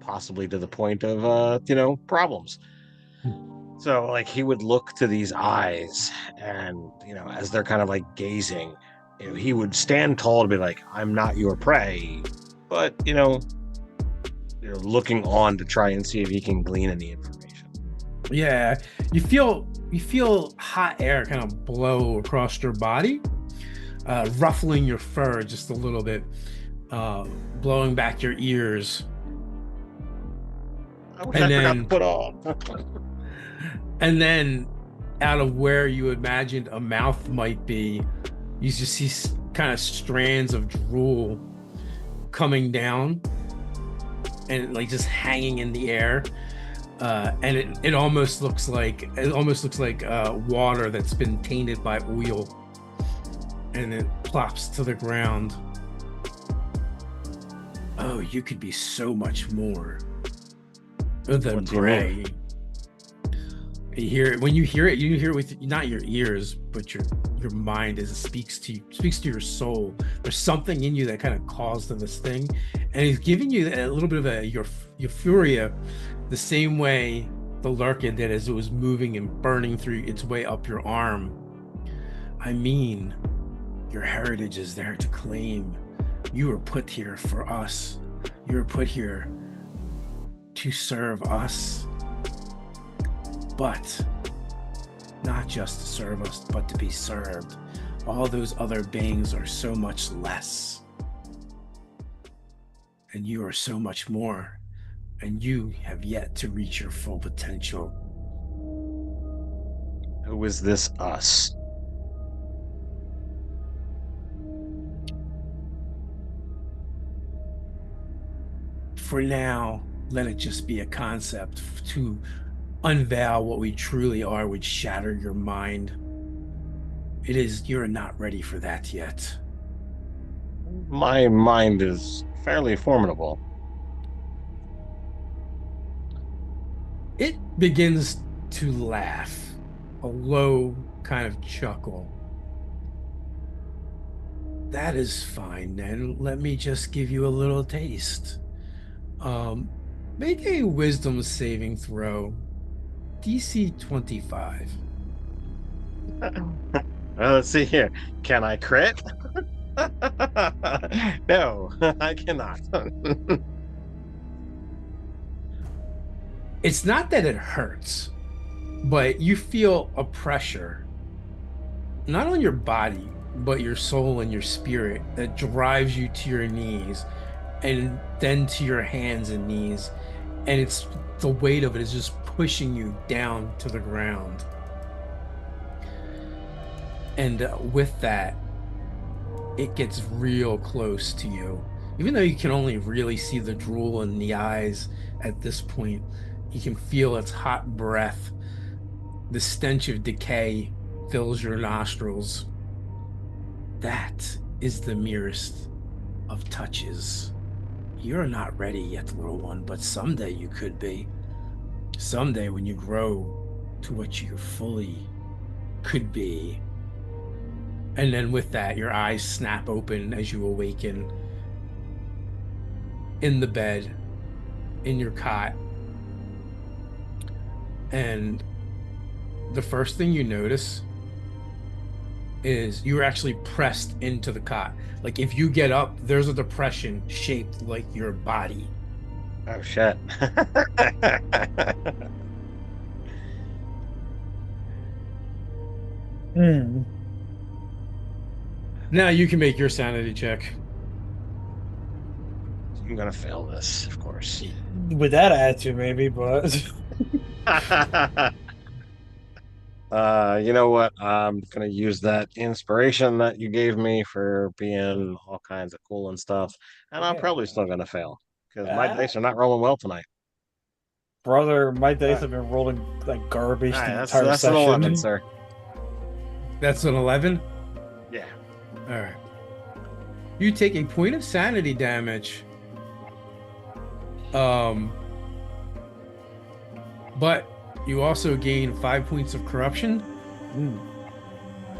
possibly to the point of, problems. So, like, he would look to these eyes and, as they're kind of like gazing, he would stand tall to be like, I'm not your prey, but, looking on to try and see if he can glean any information. Yeah, you feel hot air kind of blow across your body, ruffling your fur just a little bit, blowing back your ears. I wish I forgot to put on. And then, out of where you imagined a mouth might be, you just see kind of strands of drool coming down and like just hanging in the air. And it almost looks like water that's been tainted by oil, and it plops to the ground. Oh, you could be so much more than What do you Bray. mean? You hear it when you hear it with not your ears, but your mind as it speaks to your soul. There's something in you that kind of calls to this thing, and he's giving you a little bit of a euphoria, the same way the Lurkin did as it was moving and burning through its way up your arm. I mean, your heritage is there to claim. You were put here for us. You were put here to serve us. But not just to serve us, but to be served. All those other beings are so much less. And you are so much more. And you have yet to reach your full potential. Who is this us? For now, let it just be a concept to unveil what we truly are would shatter your mind. You're not ready for that yet. My mind is fairly formidable. It begins to laugh, a low kind of chuckle. That is fine then. Let me just give you a little taste. Make a wisdom saving throw. DC 25. Well, let's see here. Can I crit? No, I cannot. It's not that it hurts, but you feel a pressure, not on your body, but your soul and your spirit that drives you to your knees and then to your hands and knees. And it's the weight of it is just pushing you down to the ground. And with that, it gets real close to you. Even though you can only really see the drool in the eyes at this point, you can feel its hot breath. The stench of decay fills your nostrils. That is the merest of touches. You're not ready yet, little one, but someday you could be. Someday when you grow to what you fully could be. And then with that, your eyes snap open as you awaken in the bed, in your cot. And the first thing you notice is you're actually pressed into the cot. Like if you get up, there's a depression shaped like your body. Oh shit. Now you can make your sanity check. I'm gonna fail this, of course. With that attitude, maybe, but You know what? I'm gonna use that inspiration that you gave me for being all kinds of cool and stuff, and I'm Yeah. probably still gonna fail because my dice are not rolling well tonight. brother, my dice have been rolling like garbage All right, the that's entire an session. 11, sir. That's an 11? Yeah. All right. You take a point of sanity damage. But you also gain 5 points of corruption.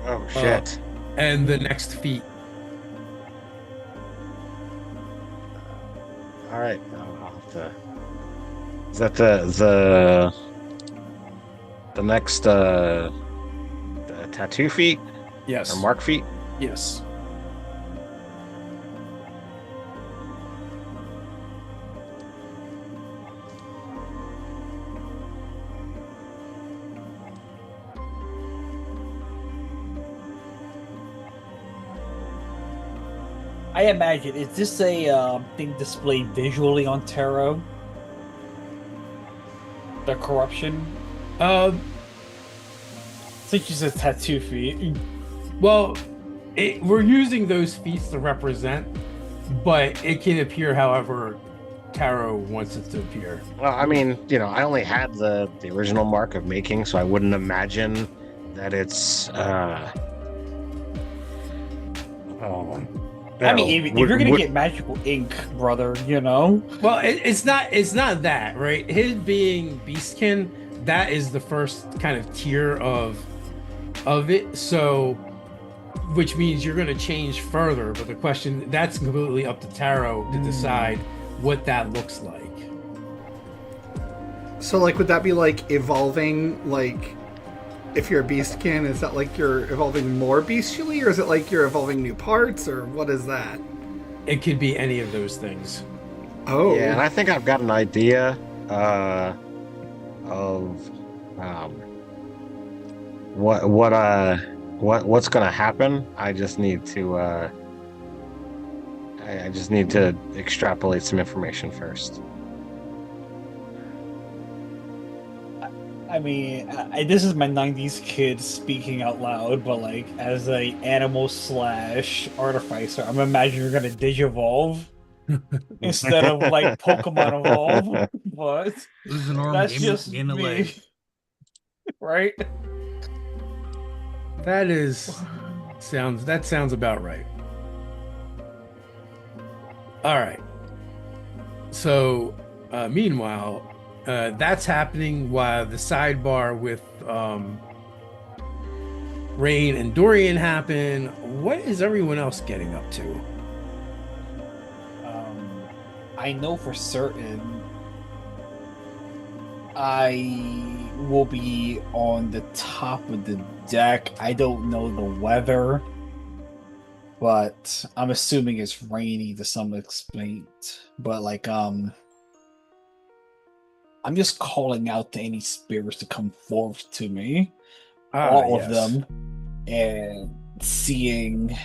Oh shit. And the next feat. All right. I'll have to... Is that the next the tattoo feat Yes. or mark feat? Yes. I imagine, is this a thing displayed visually on tarot? The corruption? Since you said tattoo feet. Well, we're using those feats to represent, but it can appear however Tarot wants it to appear. Well, I mean, I only had the original mark of making, so I wouldn't imagine that it's I mean, if you're gonna get magical ink, brother, you know. Well, it's not that, right? His being beastkin, that is the first kind of tier of it. So, which means you're going to change further. But the question that's completely up to Taro to decide what that looks like. So, like, would that be like evolving? Like, if you're a beastkin, is that like you're evolving more bestially, or is it like you're evolving new parts, or what is that? It could be any of those things. Oh, Yeah, and I think I've got an idea of what's going to happen. I just need to I just need to extrapolate some information first. I mean, this is my '90s kid speaking out loud, but like as a animal / artificer, I'm imagining you're gonna digivolve instead of like Pokemon evolve. But This is a normal that's game, just game me, delay. right? That sounds about right. All right. So, meanwhile, that's happening while the sidebar with Rain and Dorian happen. What is everyone else getting up to? I know for certain I will be on the top of the deck. I don't know the weather, but I'm assuming it's rainy to some extent. But like, I'm just calling out to any spirits to come forth to me, all of them, and seeing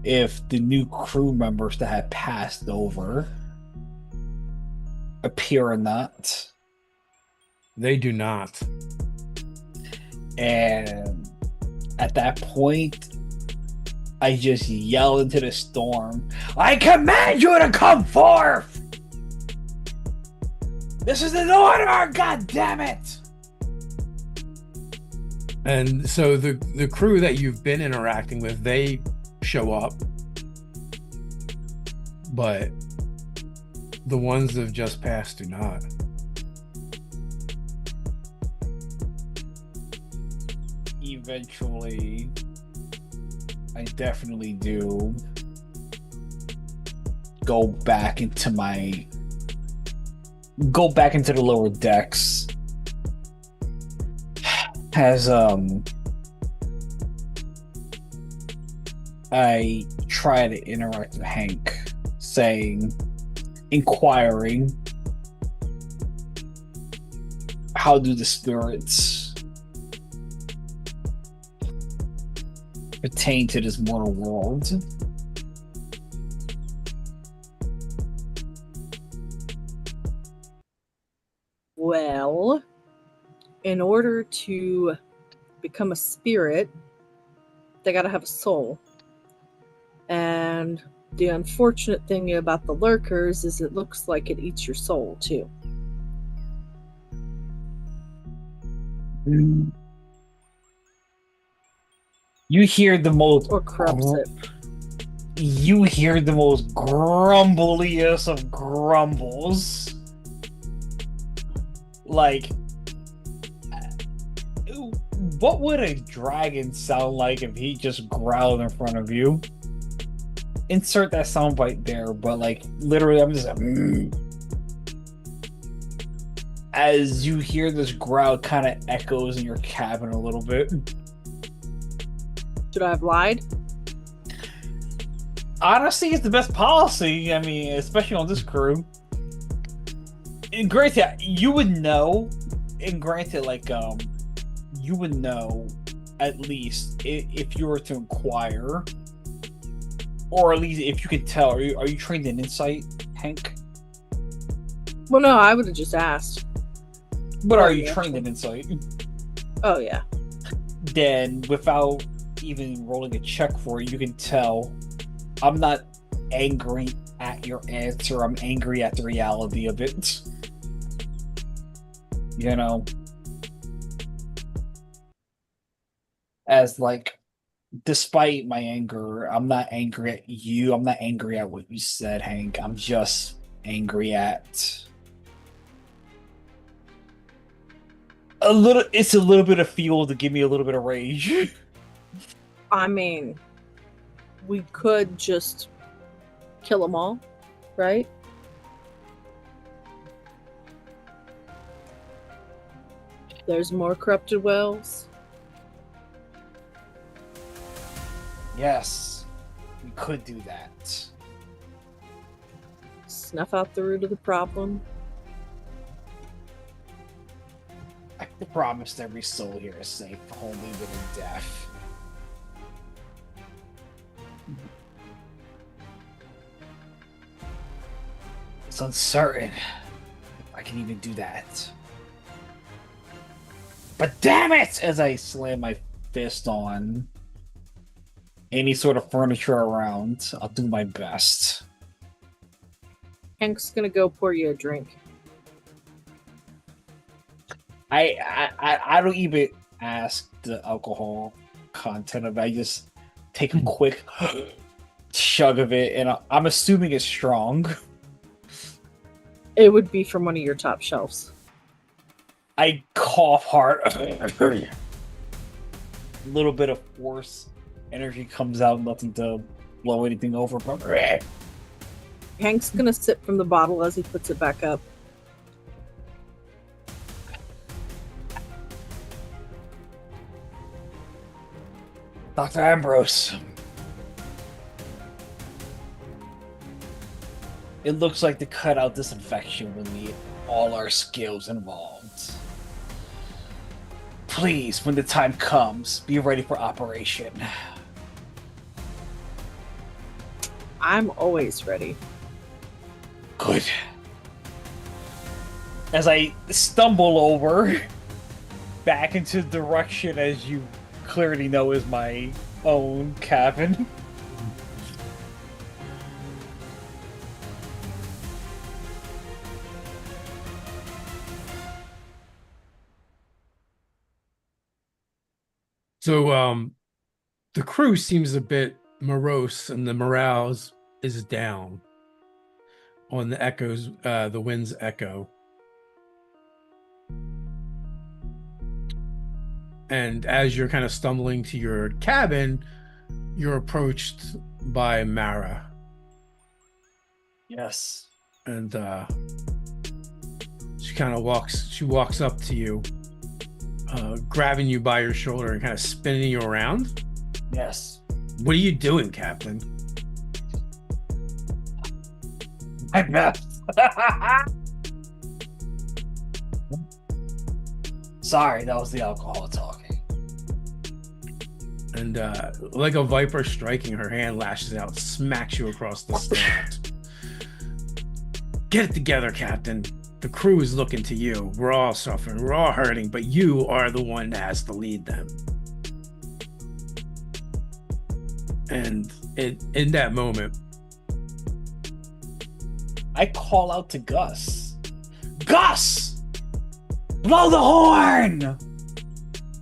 if the new crew members that had passed over appear or not. They do not. And at that point, I just yell into the storm, I command you to come forth! This is an order, god damn it! And so the crew that you've been interacting with, they show up. But the ones that have just passed do not. Eventually, I definitely do go back into the lower decks as I try to interact with Hank, inquiring, how do the spirits pertain to this mortal world? Well, in order to become a spirit, they gotta have a soul. And the unfortunate thing about the lurkers is it looks like it eats your soul too. You hear the most Or corrupts it. You hear the most grumbliest of grumbles. Like, what would a dragon sound like if he just growled in front of you? Insert that soundbite there, but like literally, I'm just like, as you hear this growl, kind of echoes in your cabin a little bit. Should I have lied? Honestly, it's the best policy. I mean, especially on this crew. And granted, you would know. And granted, like, you would know at least if you were to inquire, or at least if you could tell. Are you trained in insight, Hank? Well, no, I would have just asked. But Oh, are you yeah. trained in insight? Oh, yeah. Then, without even rolling a check for it, you can tell. I'm not angry at your answer. I'm angry at the reality of it. You know? As, like, despite my anger, I'm not angry at you. I'm not angry at what you said, Hank. I'm just angry at a little. It's a little bit of fuel to give me a little bit of rage. I mean, we could just kill them all, right? There's more corrupted wells. Yes, we could do that. Snuff out the root of the problem. I can promise every soul here is safe, only within death. It's uncertain if I can even do that. But damn it! As I slam my fist on any sort of furniture around, I'll do my best. Hank's gonna go pour you a drink. I don't even ask the alcohol content of it. I just take a quick chug of it, and I'm assuming it's strong. It would be from one of your top shelves. I cough hard. A little bit of force energy comes out, nothing to blow anything over. But Hank's gonna sip from the bottle as he puts it back up. Dr. Ambrose, it looks like to cut out this infection will need all our skills involved. Please, when the time comes, be ready for operation. I'm always ready. Good. As I stumble over back into the direction, as you clearly know is my own cabin. So the crew seems a bit morose, and the morale is down on the echoes, the wind's echo. And as you're kind of stumbling to your cabin, you're approached by Mara. Yes. And she walks up to you, grabbing you by your shoulder and kind of spinning you around. Yes. What are you doing, Captain? My best. Sorry, that was the alcohol talking. And like a viper striking, her hand lashes out, smacks you across the snout. Get it together, Captain. The crew is looking to you. We're all suffering. We're all hurting, but you are the one that has to lead them. And in that moment, I call out to Gus. Gus! Blow the horn!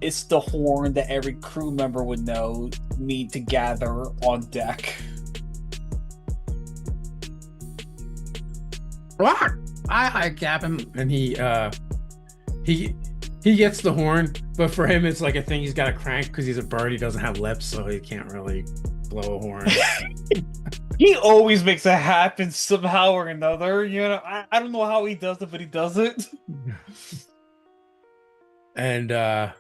It's the horn that every crew member would know need to gather on deck. Aye, Captain. And he gets the horn, but for him it's like a thing he's got to crank because he's a bird. He doesn't have lips, so he can't really blow a horn. He always makes it happen somehow or another. You know, I don't know how he does it, but he does it. And they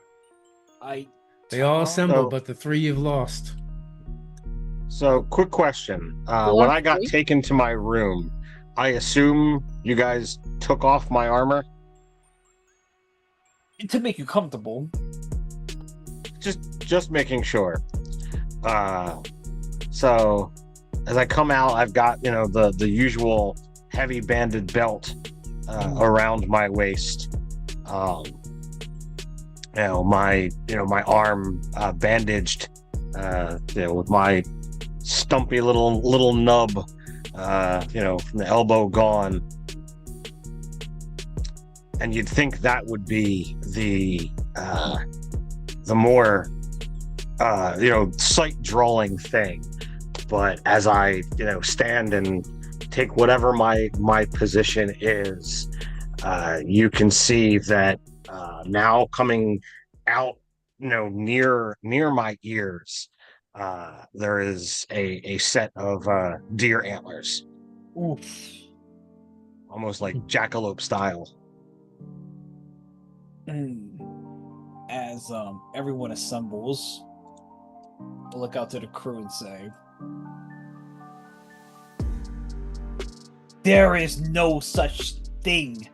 all Oh. assemble, but the three you've lost. So, quick question. When I got taken to my room, I assume you guys took off my armor? To make you comfortable. Just making sure. So, as I come out, I've got, the usual heavy banded belt around my waist. My arm bandaged, with my stumpy little nub, from the elbow gone. And you'd think that would be the more sight drawing thing. But as I, stand and take whatever my position is, you can see that now coming out, near my ears, there is a set of deer antlers, Oof. almost like jackalope style. As everyone assembles, I look out to the crew and say, there is no such thing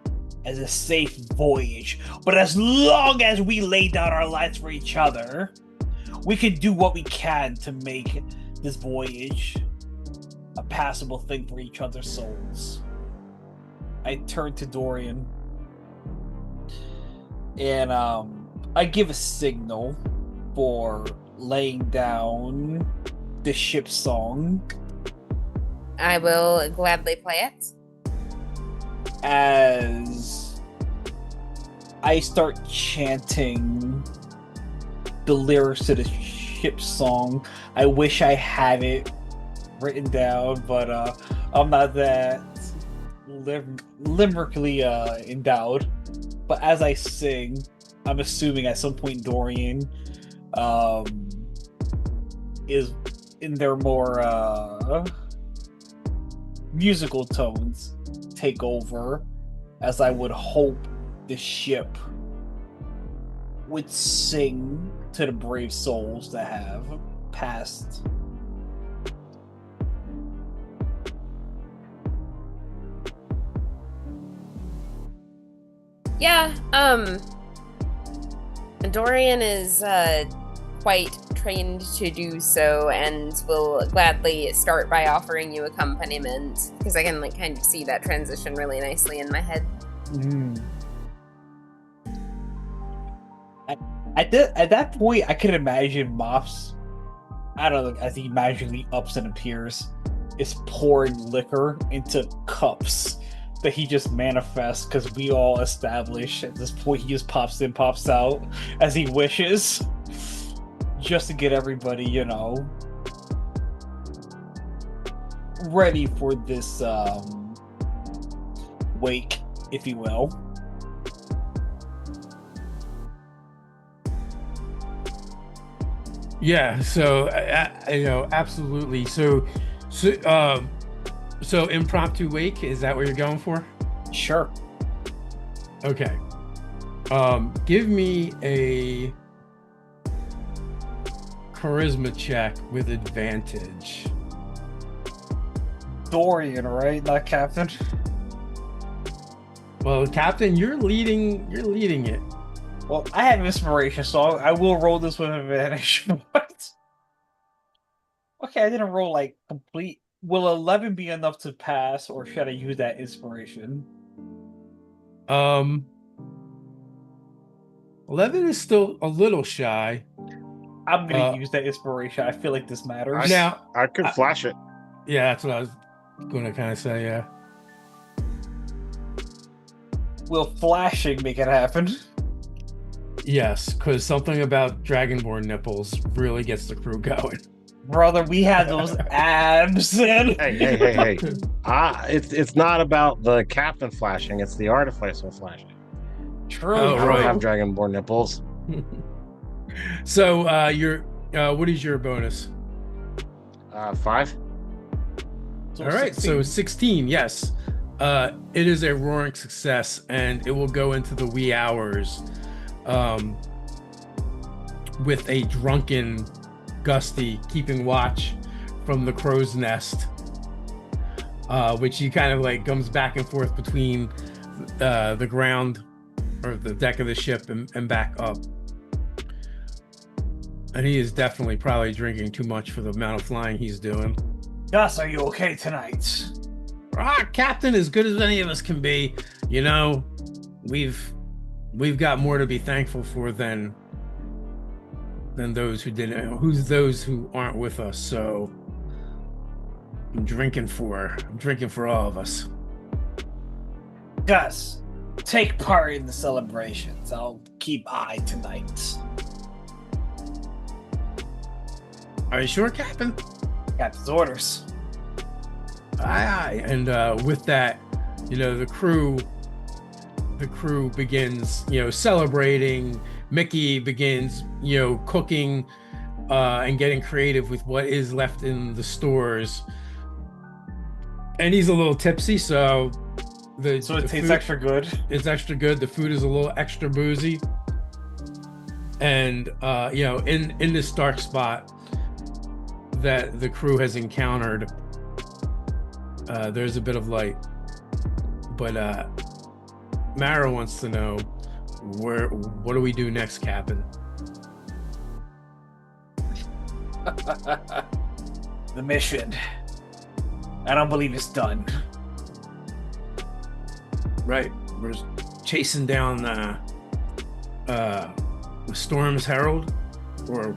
as a safe voyage, but as long as we lay down our lives for each other, we can do what we can to make this voyage a passable thing for each other's souls. I turn to Dorian and I give a signal for laying down the ship song. I will gladly play it. As I start chanting the lyrics to the ship song. I wish I had it written down, but I'm not that limerically endowed. But as I sing, I'm assuming at some point Dorian is in their more musical tones take over, as I would hope the ship would sing to the brave souls that have passed. Yeah, Dorian is quite trained to do so, and will gladly start by offering you accompaniment, because I can kind of see that transition really nicely in my head. At that point, I could imagine Mops, I don't know, as he magically ups and appears, is pouring liquor into cups that he just manifests, because we all establish at this point he just pops in, pops out as he wishes, just to get everybody, ready for this wake, if you will. Yeah, so absolutely. So impromptu wake, is that what you're going for? Sure. Okay. Give me a charisma check with advantage. Dorian, right? Not Captain? Well, Captain, you're leading it. Well, I have inspiration, so I will roll this with advantage. What? Okay, I didn't roll complete. Will 11 be enough to pass, or should I use that inspiration? 11 is still a little shy. I'm gonna use that inspiration. I feel like this matters. I could flash it. Yeah, that's what I was gonna kind of say. Yeah. Will flashing make it happen? Yes, because something about Dragonborn nipples really gets the crew going. Brother, we had those abs. And... Hey. It's not about the captain flashing, it's the artificer flashing. True. Oh, I don't right. have Dragonborn nipples. So, what is your bonus? 5. All right, 16. so 16, yes. It is a roaring success, and it will go into the wee hours with a drunken Gusty keeping watch from the crow's nest, which he kind of comes back and forth between the ground or the deck of the ship and back up. And he is definitely probably drinking too much for the amount of flying he's doing. Gus, are you okay tonight? Captain, as good as any of us can be. We've got more to be thankful for than those who didn't. Who's those who aren't with us? So I'm drinking for all of us. Gus, take part in the celebrations. I'll keep eye tonight. Are you sure, Captain? Captain's orders. Aye. And with that, the crew begins, celebrating. Mickey begins, cooking and getting creative with what is left in the stores. And he's a little tipsy, so it tastes food, extra good. It's extra good. The food is a little extra boozy. And in this dark spot that the crew has encountered, there's a bit of light. But Mara wants to know, what do we do next, Captain? The mission. I don't believe it's done. Right. We're chasing down the Storm's Herald, or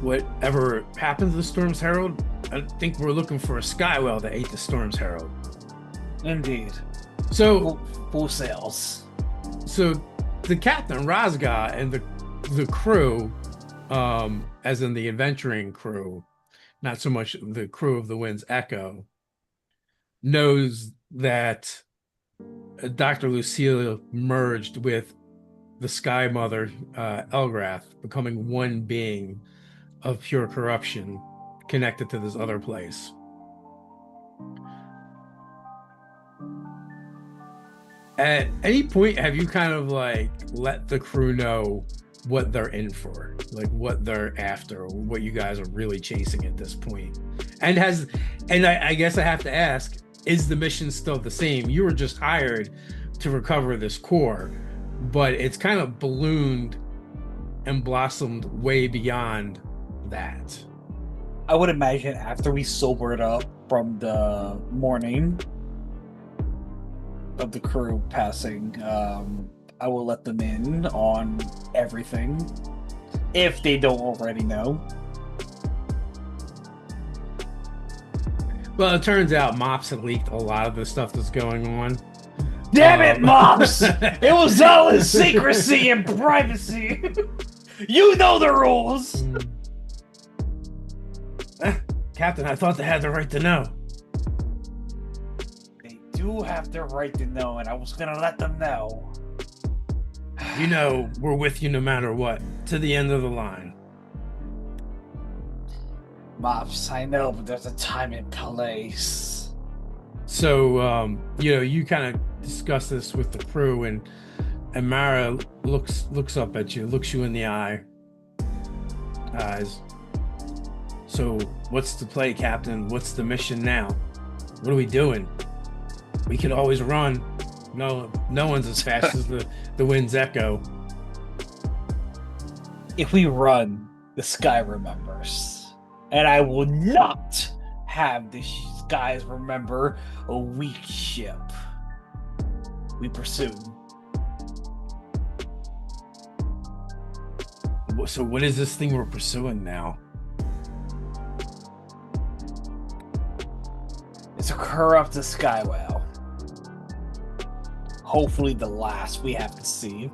whatever happened to the Storm's Herald. I think we're looking for a skywell that ate the Storm's Herald. Indeed. So full sails. So the captain, Razga, and the crew, as in the adventuring crew, not so much the crew of the Wind's Echo, knows that Dr. Lucille merged with the Sky Mother, Elgrath, becoming one being of pure corruption connected to this other place. At any point, have you kind of let the crew know what they're in for, what they're after, what you guys are really chasing at this point? And I guess I have to ask, is the mission still the same? You were just hired to recover this core, but it's kind of ballooned and blossomed way beyond that. I would imagine after we sobered up from the morning of the crew passing, I will let them in on everything, if they don't already know. Well, it turns out Mops had leaked a lot of the stuff that's going on. Damn it, Mops! It was all in secrecy and privacy. You know the rules. Captain, I thought they had the right to know. They do have the right to know, and I was gonna let them know. We're with you no matter what, to the end of the line. Mops, I know, but there's a time and place. So, you kind of discuss this with the crew, and Mara looks up at you, looks you in the eye. So what's the play, Captain? What's the mission now? What are we doing? We could always run. No one's as fast as the Wind's Echo. If we run, the sky remembers. And I will not have the skies remember a weak ship. We pursue. So what is this thing we're pursuing now? It's a corrupt skywell. Hopefully the last we have to see.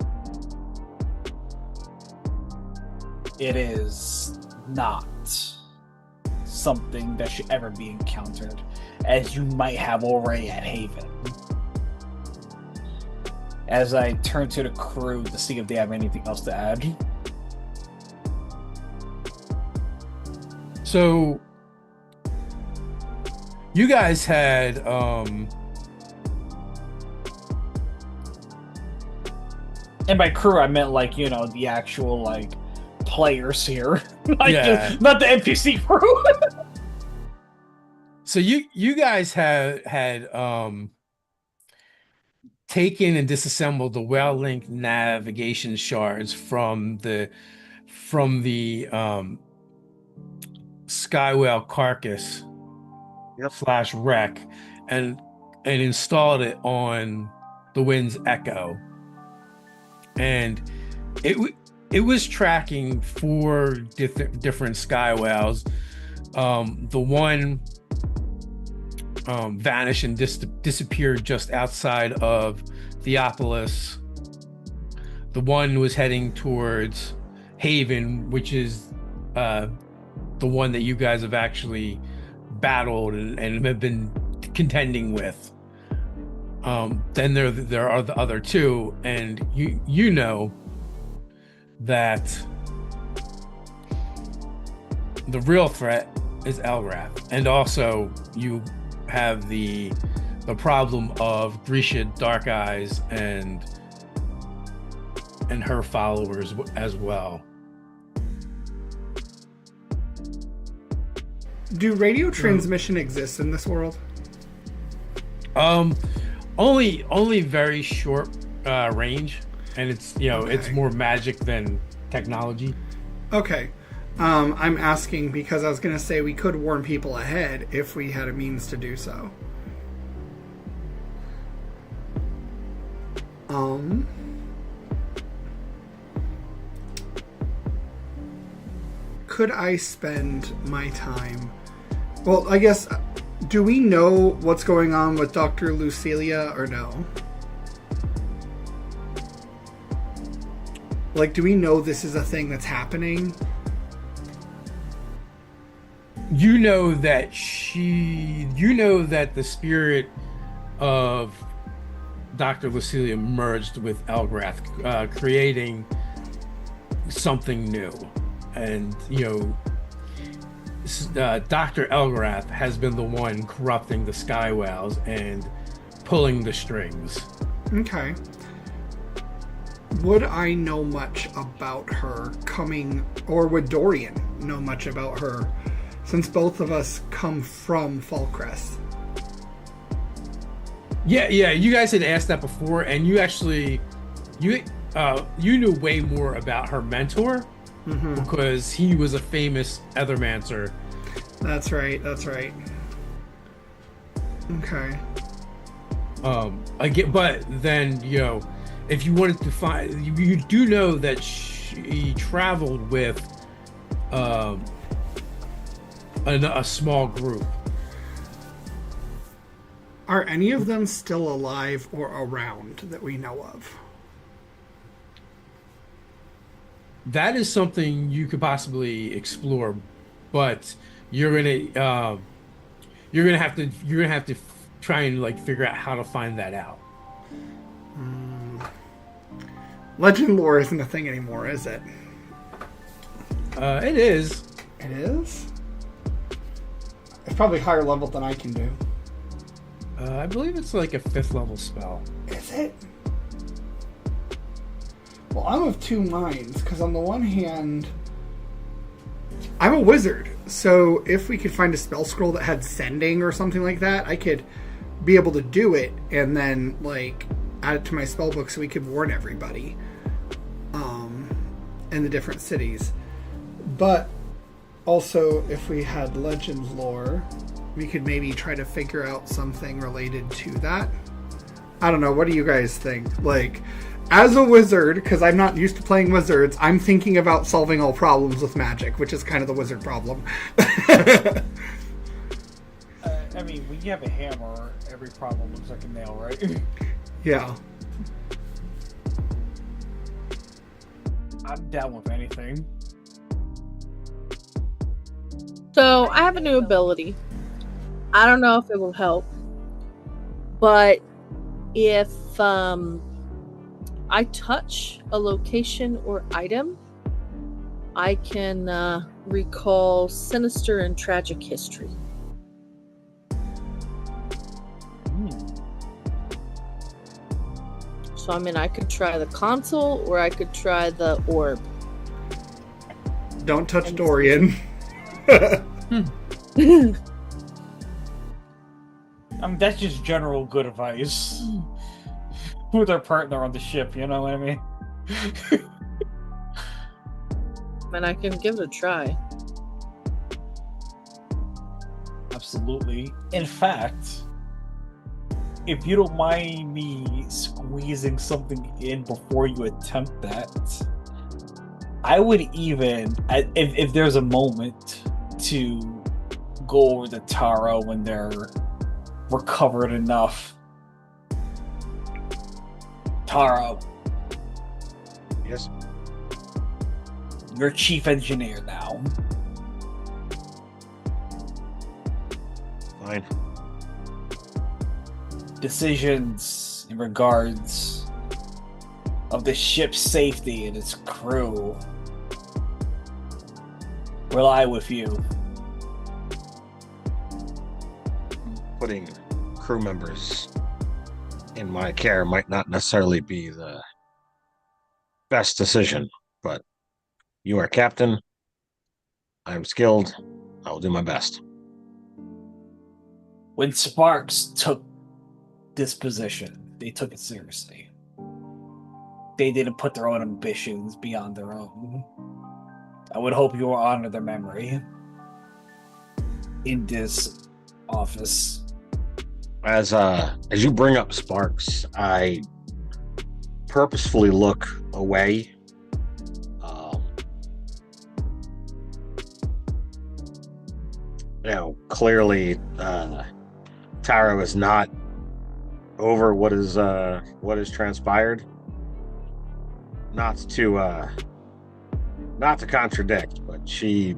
It is not something that should ever be encountered, as you might have already at Haven. As I turn to the crew to see if they have anything else to add. So you guys had and by crew I meant the actual players here. Yeah. Not the NPC crew. So you guys had taken and disassembled the well-linked navigation shards from the Skywell carcass / wreck, and installed it on the Wind's Echo, and it was tracking 4 different skywells. The one vanished and disappeared just outside of Theopolis. The one was heading towards Haven, which is the one that you guys have actually battled and have been contending with. Then there are the other two, and you know that the real threat is Elrath, and also you have the problem of Grisha Dark Eyes and her followers as well. Do radio transmission exist in this world? Only very short range, and it's it's more magic than technology. Okay. I'm asking because I was going to say we could warn people ahead if we had a means to do so. Could I spend my time... Well, I guess... Do we know what's going on with Dr. Lucilia or no? Like, do we know this is a thing that's happening? You know that the spirit of Dr. Lucilia merged with Elgrath, creating something new. And, Dr. Elgrath has been the one corrupting the Sky Whales and pulling the strings. Okay. Would I know much about her coming, or would Dorian know much about her, since both of us come from Fallcrest? Yeah, you guys had asked that before, and you actually, you knew way more about her mentor, because he was a famous Ethermancer. That's right. Okay. But then, if you wanted to find, you do know that she traveled with a small group. Are any of them still alive or around that we know of? That is something you could possibly explore, but you're gonna have to try and figure out how to find that out. Legend lore isn't a thing anymore, is it? It is. It is? It's probably higher level than I can do. I believe it's like a 5th level spell. Is it? Well, I'm of two minds, because on the one hand, I'm a wizard, so if we could find a spell scroll that had sending or something like that, I could be able to do it, and then, add it to my spell book so we could warn everybody in the different cities. But also, if we had Legends lore, we could maybe try to figure out something related to that. I don't know, what do you guys think? As a wizard, because I'm not used to playing wizards, I'm thinking about solving all problems with magic, which is kind of the wizard problem. I mean, when you have a hammer, every problem looks like a nail, right? Yeah. I'm down with anything. So I have a new ability. I don't know if it will help, but if I touch a location or item, I can recall sinister and tragic history. So I mean, I could try the console or I could try the orb. Don't touch Dorian. That's just general good advice. With our partner on the ship, you know what I mean? And I can give it a try. Absolutely. In fact, if you don't mind me squeezing something in before you attempt that, I would even, if there's a moment, to go over to Taro when they're recovered enough. Taro. Yes. You're chief engineer now. Fine. Decisions in regards of the ship's safety and its crew rely with you. Putting crew members in my care might not necessarily be the best decision, but you are captain. I'm skilled. I will do my best. When Sparks took this position, they took it seriously. They didn't put their own ambitions beyond their own. I would hope you will honor their memory in this office. As you bring up Sparks, I purposefully look away. Clearly, Taro is not over what is transpired. Not to contradict, but she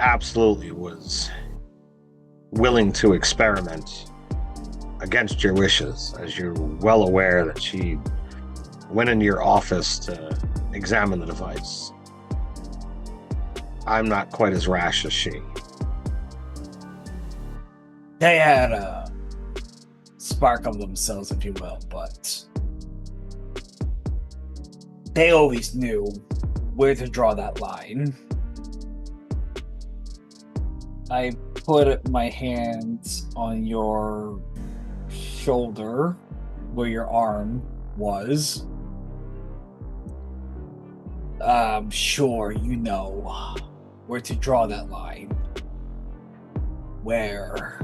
absolutely was willing to experiment against your wishes, as you're well aware that she went into your office to examine the device. I'm not quite as rash as she. They had a spark of themselves, if you will, but they always knew where to draw that line. I put my hands on your shoulder where your arm was. I'm sure you know where to draw that line. Where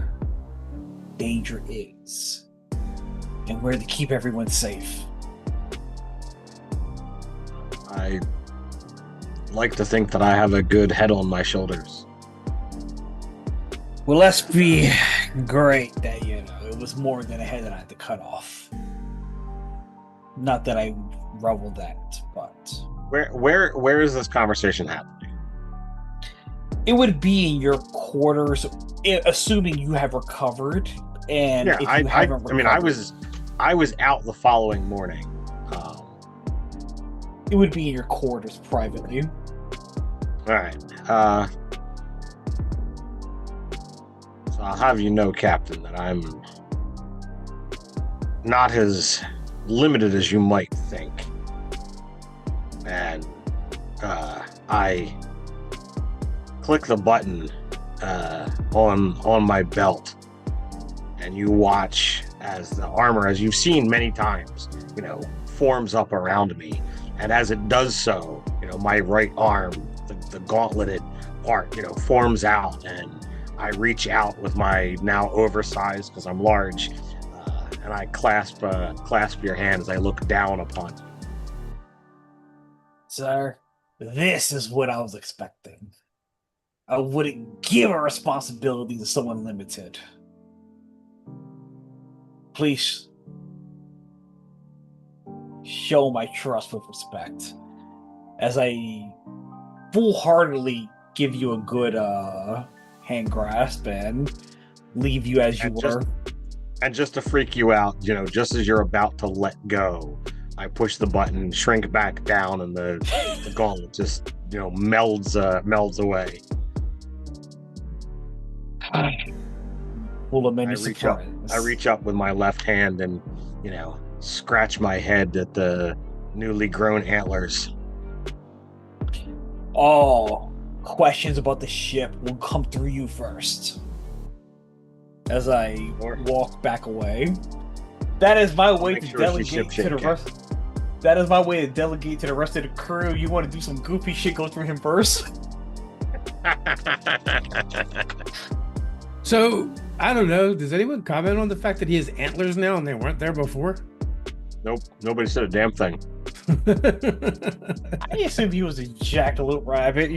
danger is. And where to keep everyone safe. I like to think that I have a good head on my shoulders. Well, let's be great that, it was more than a head that I had to cut off. Not that I reveled that, but... Where is this conversation happening? It would be in your quarters, assuming you have recovered, and yeah, if you I haven't recovered... I was out the following morning. It would be in your quarters privately. Alright. So I'll have you know, Captain, that I'm not as limited as you might think. And I click the button on my belt, and you watch as the armor, as you've seen many times, forms up around me. And as it does so, my right arm, the gauntleted part, forms out, and I reach out with my now oversized, because I'm large, and I clasp your hand as I look down upon you. Sir, this is what I was expecting. I wouldn't give a responsibility to someone limited. Please show my trust with respect, as I full-heartedly give you a good hand grasp and leave you as you were. And just to freak you out, just as you're about to let go, I push the button, shrink back down, and the gauntlet just melds away. Full of many I reach up with my left hand and scratch my head at the newly grown antlers. All questions about the ship will come through you first. As I walk back away. That is my way to delegate to the rest. That is my way to delegate to the rest of the crew. You want to do some goofy shit, go through him first. So, I don't know. Does anyone comment on the fact that he has antlers now and they weren't there before? Nope. Nobody said a damn thing. I assumed he was a jackalope rabbit,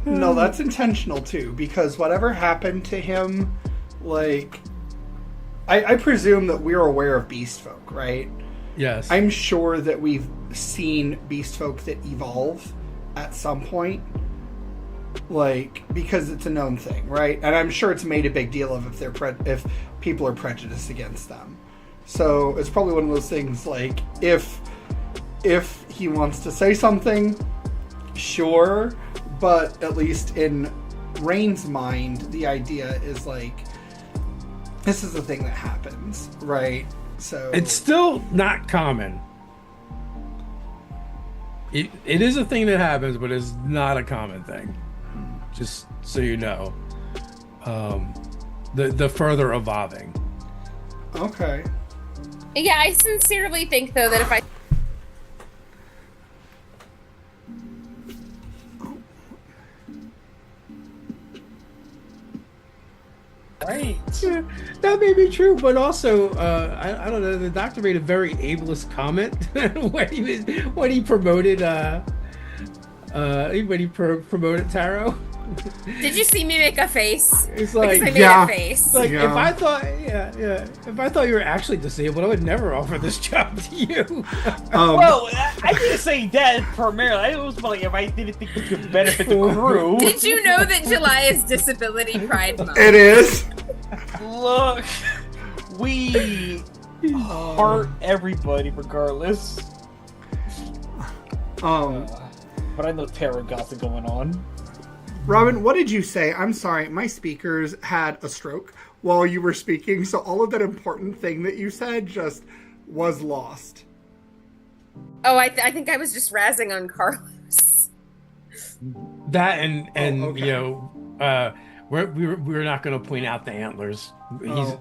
No, that's intentional too, because whatever happened to him, I presume that we're aware of beast folk, right? Yes. I'm sure that we've seen beast folk that evolve, at some point. Like, because it's a known thing, right? And I'm sure it's made a big deal of if people are prejudiced against them. So it's probably one of those things, like, if he wants to say something, sure, but at least in Rain's mind, the idea is like, this is a thing that happens, right? So it's still not common. It is a thing that happens, but it's not a common thing. Just so you know. The further evolving. Okay. Yeah, I sincerely think, though, that if I... Right. Yeah, that may be true, but also, I don't know. The doctor made a very ableist comment when he promoted promoted Taro. Did you see me make a face? It's like, because I made a face. Like, Yeah. if I thought you were actually disabled, I would never offer this job to you. Well, I didn't say that primarily. I was like, if I didn't think we could benefit the crew. Did you know that July is Disability Pride Month? It is. Look, we heart everybody regardless. But I know Tara got it going on. Robin, what did you say? I'm sorry, my speakers had a stroke while you were speaking, so all of that important thing that you said just was lost. Oh, I think I was just razzing on Carlos. That and okay. you know, we're not going to point out the antlers.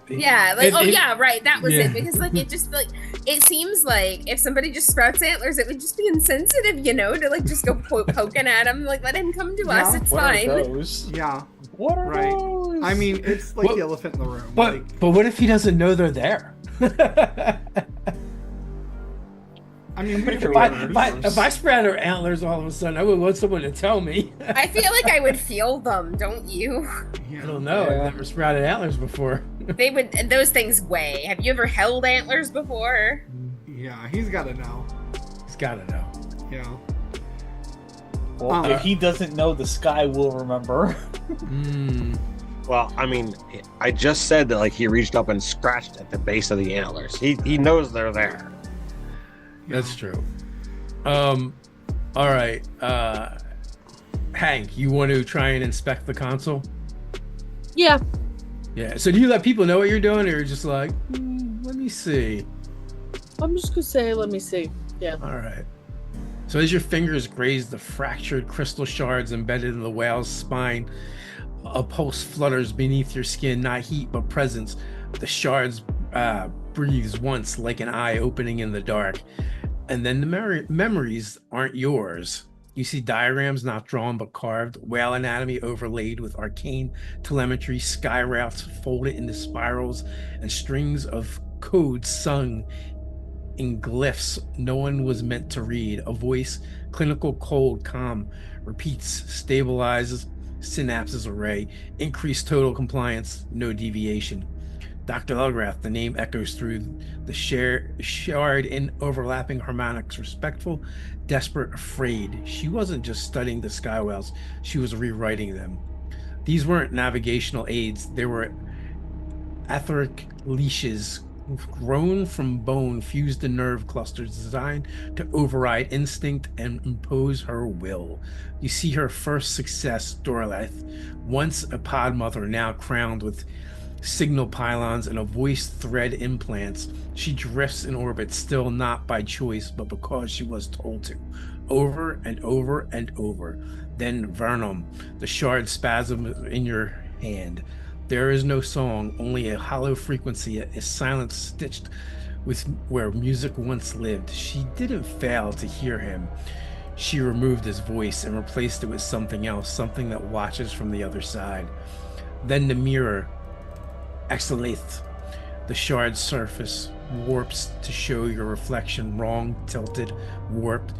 Yeah, like yeah, right. That was Yeah. it. Because like it just like it seems like if somebody just sprouts antlers, it would just be insensitive, you know, to like just go poking at him. Like let him come to us. It's What fine. are those? Yeah, What are right. those? I mean, it's like Well, the elephant in the room. But like, what if he doesn't know they're there? I mean, If I spread her antlers all of a sudden, I would want someone to tell me. I feel like I would feel them, don't you? I don't know. Yeah. I've never sprouted antlers before. They would. Those things weigh. Have you ever held antlers before? Yeah, he's got to know. He's got to know. Yeah. Well, if he doesn't know, the sky will remember. Well, I mean, I just said that like he reached up and scratched at the base of the antlers. He knows they're there. That's true. All right. Hank, you want to try and inspect the console? Yeah. Yeah. So do you let people know what you're doing, or you're just like, let me see? I'm just gonna say, let me see. Yeah. All right. So as your fingers graze the fractured crystal shards embedded in the whale's spine, a pulse flutters beneath your skin, not heat but presence. The shards breathes once like an eye opening in the dark. And then the memories aren't yours. You see diagrams not drawn but carved, whale anatomy overlaid with arcane telemetry, sky routes folded into spirals, and strings of codes sung in glyphs no one was meant to read. A voice, clinical, cold, calm, repeats, stabilizes, synapses array, increased total compliance, no deviation. Dr. Elgrath, the name echoes through the shard in overlapping harmonics, respectful, desperate, afraid. She wasn't just studying the sky whales, she was rewriting them. These weren't navigational aids, they were etheric leashes grown from bone, fused to nerve clusters designed to override instinct and impose her will. You see her first success, Dorleth, once a pod mother, now crowned with signal pylons and a voice thread implants. She drifts in orbit, still not by choice, but because she was told to, over and over and over. Then Vernum, the shard spasm in your hand. There is no song, only a hollow frequency, a silence stitched with where music once lived. She didn't fail to hear him. She removed his voice and replaced it with something else, something that watches from the other side. Then the mirror, Exhaleth, the shard surface warps to show your reflection, wrong, tilted, warped.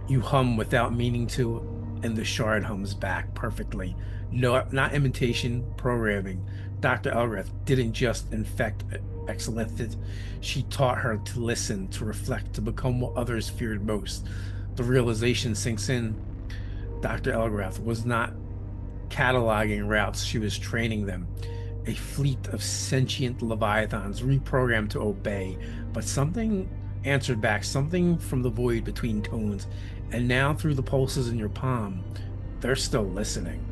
You hum without meaning to, and the shard hums back perfectly. No, not imitation, programming. Dr. Elgrath didn't just infect Exhaleth. She taught her to listen, to reflect, to become what others feared most. the realization sinks in, Dr. Elgrath was not cataloging routes, she was training them. A fleet of sentient leviathans reprogrammed to obey, but something answered back, something from the void between tones, and now through the pulses in your palm, they're still listening.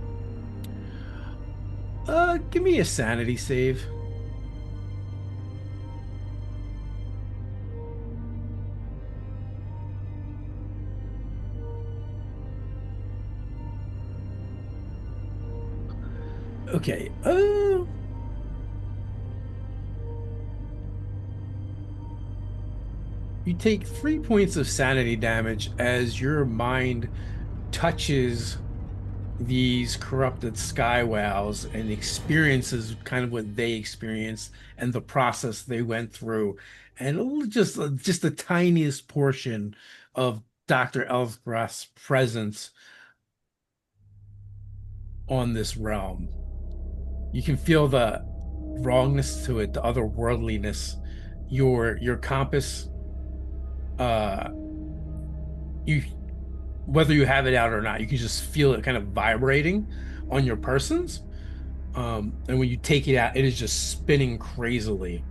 Give me a sanity save. Okay, you take 3 points of sanity damage as your mind touches these corrupted sky whales and experiences kind of what they experienced and the process they went through, and just the tiniest portion of Dr. Elfgrath's presence on this realm. You can feel the wrongness to it, the otherworldliness. Your compass, you, whether you have it out or not, you can just feel it kind of vibrating on your persons. And when you take it out, it is just spinning crazily,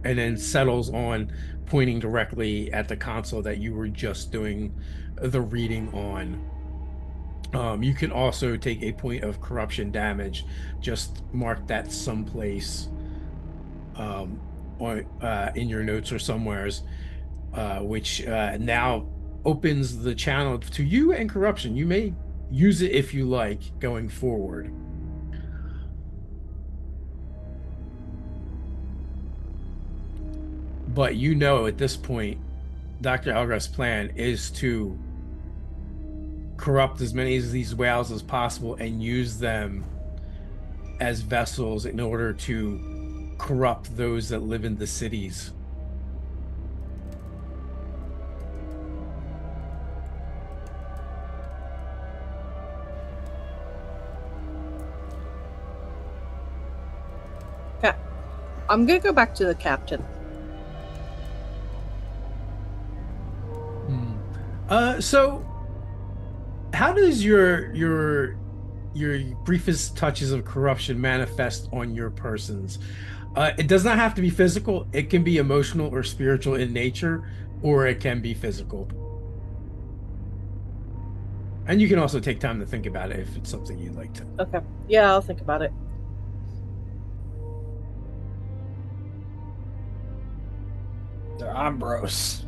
and then settles on, pointing directly at the console that you were just doing the reading on. You can also take a point of corruption damage. Just mark that someplace in your notes or somewheres, which now opens the channel to you and corruption. You may use it if you like going forward. But you know at this point, Dr. Elgrath's plan is to corrupt as many of these whales as possible and use them as vessels in order to corrupt those that live in the cities. Okay. I'm gonna go back to the captain. So how does your briefest touches of corruption manifest on your persons? It does not have to be physical. It can be emotional or spiritual in nature, or it can be physical. And you can also take time to think about it if it's something you'd like to. Okay. Yeah, I'll think about it. They're Ambrose.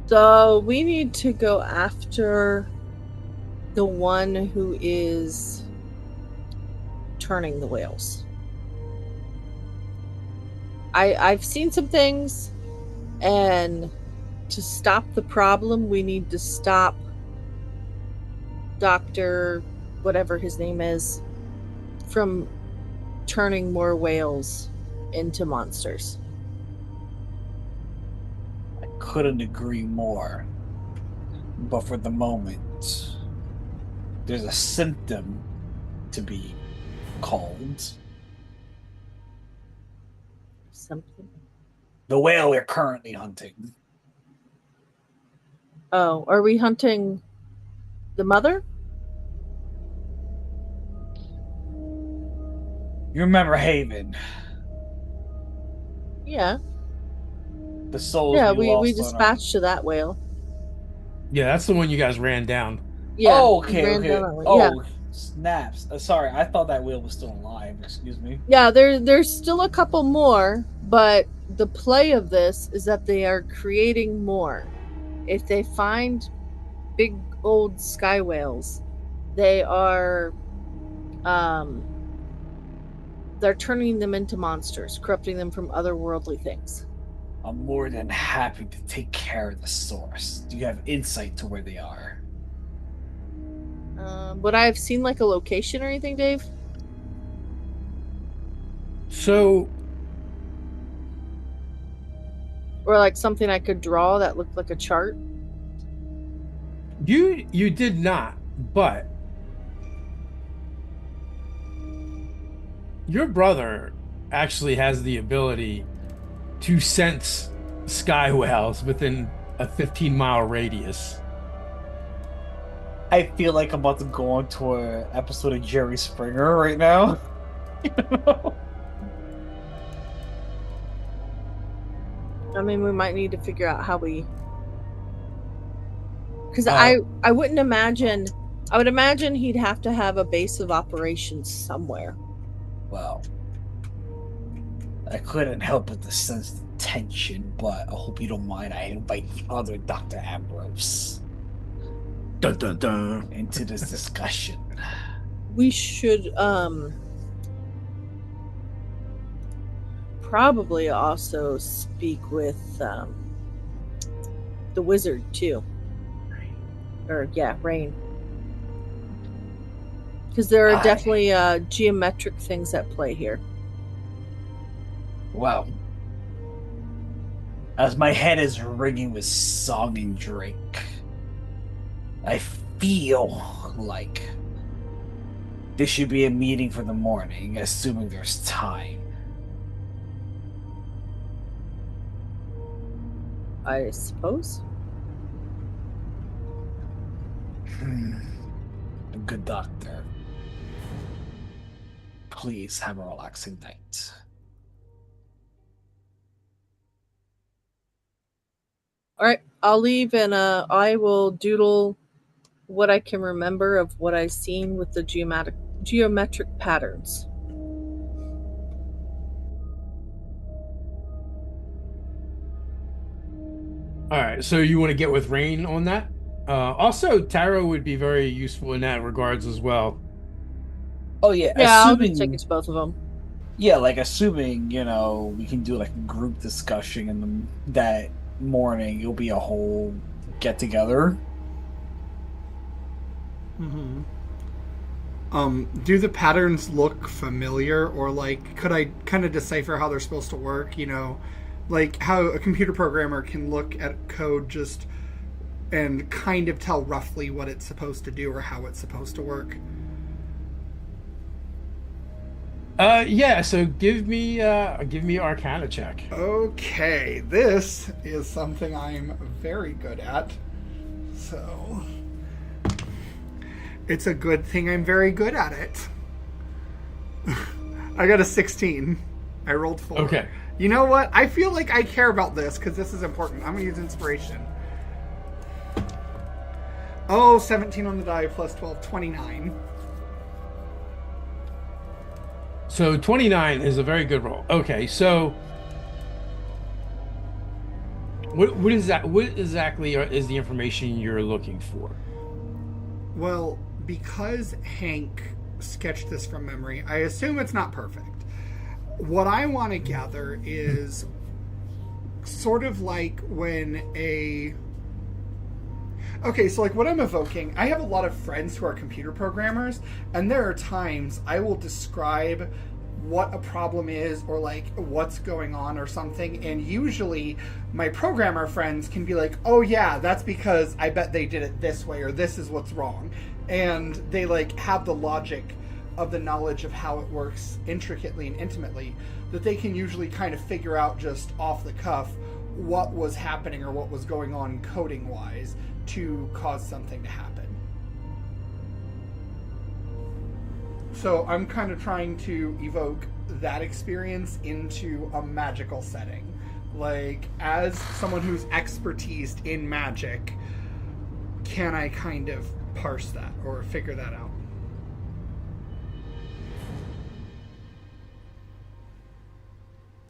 So we need to go after the one who is turning the whales. I've seen some things, and to stop the problem, we need to stop Dr. whatever his name is from turning more whales into monsters. Couldn't agree more. But for the moment, there's a symptom to be called. Something. The whale we're currently hunting. Oh, are we hunting the mother? You remember Haven? Yeah. The souls Yeah, we we lost dispatched to that whale. Yeah, that's the one you guys ran down. Yeah. Oh, we okay, ran okay. down that one. Oh, Yeah. snaps. Sorry, I thought that whale was still alive. Excuse me. Yeah, there's still a couple more, but the play of this is that they are creating more. If they find big old sky whales, they are they're turning them into monsters, corrupting them from otherworldly things. I'm more than happy to take care of the source. Do you have insight to where they are? Would I have seen like a location or anything, Dave? So Or like something I could draw that looked like a chart? you did not, but your brother actually has the ability to sense sky whales within a 15-mile radius. I feel like I'm about to go on to an episode of Jerry Springer right now. I mean, we might need to figure out how we. Because Uh, I wouldn't imagine. I would imagine he'd have to have a base of operations somewhere. Well, I couldn't help but to sense the tension, but I hope you don't mind. I invite the other Dr. Ambrose Dun, dun, dun. into this discussion. We should probably also speak with the wizard too. Or yeah, Rain. Because there are definitely geometric things at play here. Well, as my head is ringing with song and drink, I feel like this should be a meeting for the morning, assuming there's time. I suppose. A good doctor. Please have a relaxing night. All right, I'll leave and I will doodle what I can remember of what I've seen with the geometric patterns. All right, so you want to get with Rain on that? Also, Taro would be very useful in that regards as well. Oh yeah, Yeah, I'll assuming, just take it to both of them. yeah, like assuming, we can do like a group discussion that morning. It'll be a whole get together. Mm-hmm. Do the patterns look familiar, or like could I kind of decipher how they're supposed to work? Like how a computer programmer can look at code just and kind of tell roughly what it's supposed to do or how it's supposed to work. Yeah, so give me Arcana check. Okay, this is something I'm very good at. So it's a good thing I'm very good at it. I got a 16. I rolled 4. Okay. You know what? I feel like I care about this because this is important. I'm going to use inspiration. Oh, 17 on the die plus 12, 29. So 29 is a very good roll. Okay, so what is that? What exactly is the information you're looking for? Well, because Hank sketched this from memory, I assume it's not perfect. What I want to gather is sort of like when Okay, so like what I'm evoking, I have a lot of friends who are computer programmers, and there are times I will describe what a problem is or like what's going on or something, and usually my programmer friends can be like, oh yeah, that's because I bet they did it this way or this is what's wrong. And they like have the logic of the knowledge of how it works intricately and intimately that they can usually kind of figure out just off the cuff what was happening or what was going on coding wise to cause something to happen. So I'm kind of trying to evoke that experience into a magical setting. Like, as someone who's expertised in magic, can I kind of parse that or figure that out?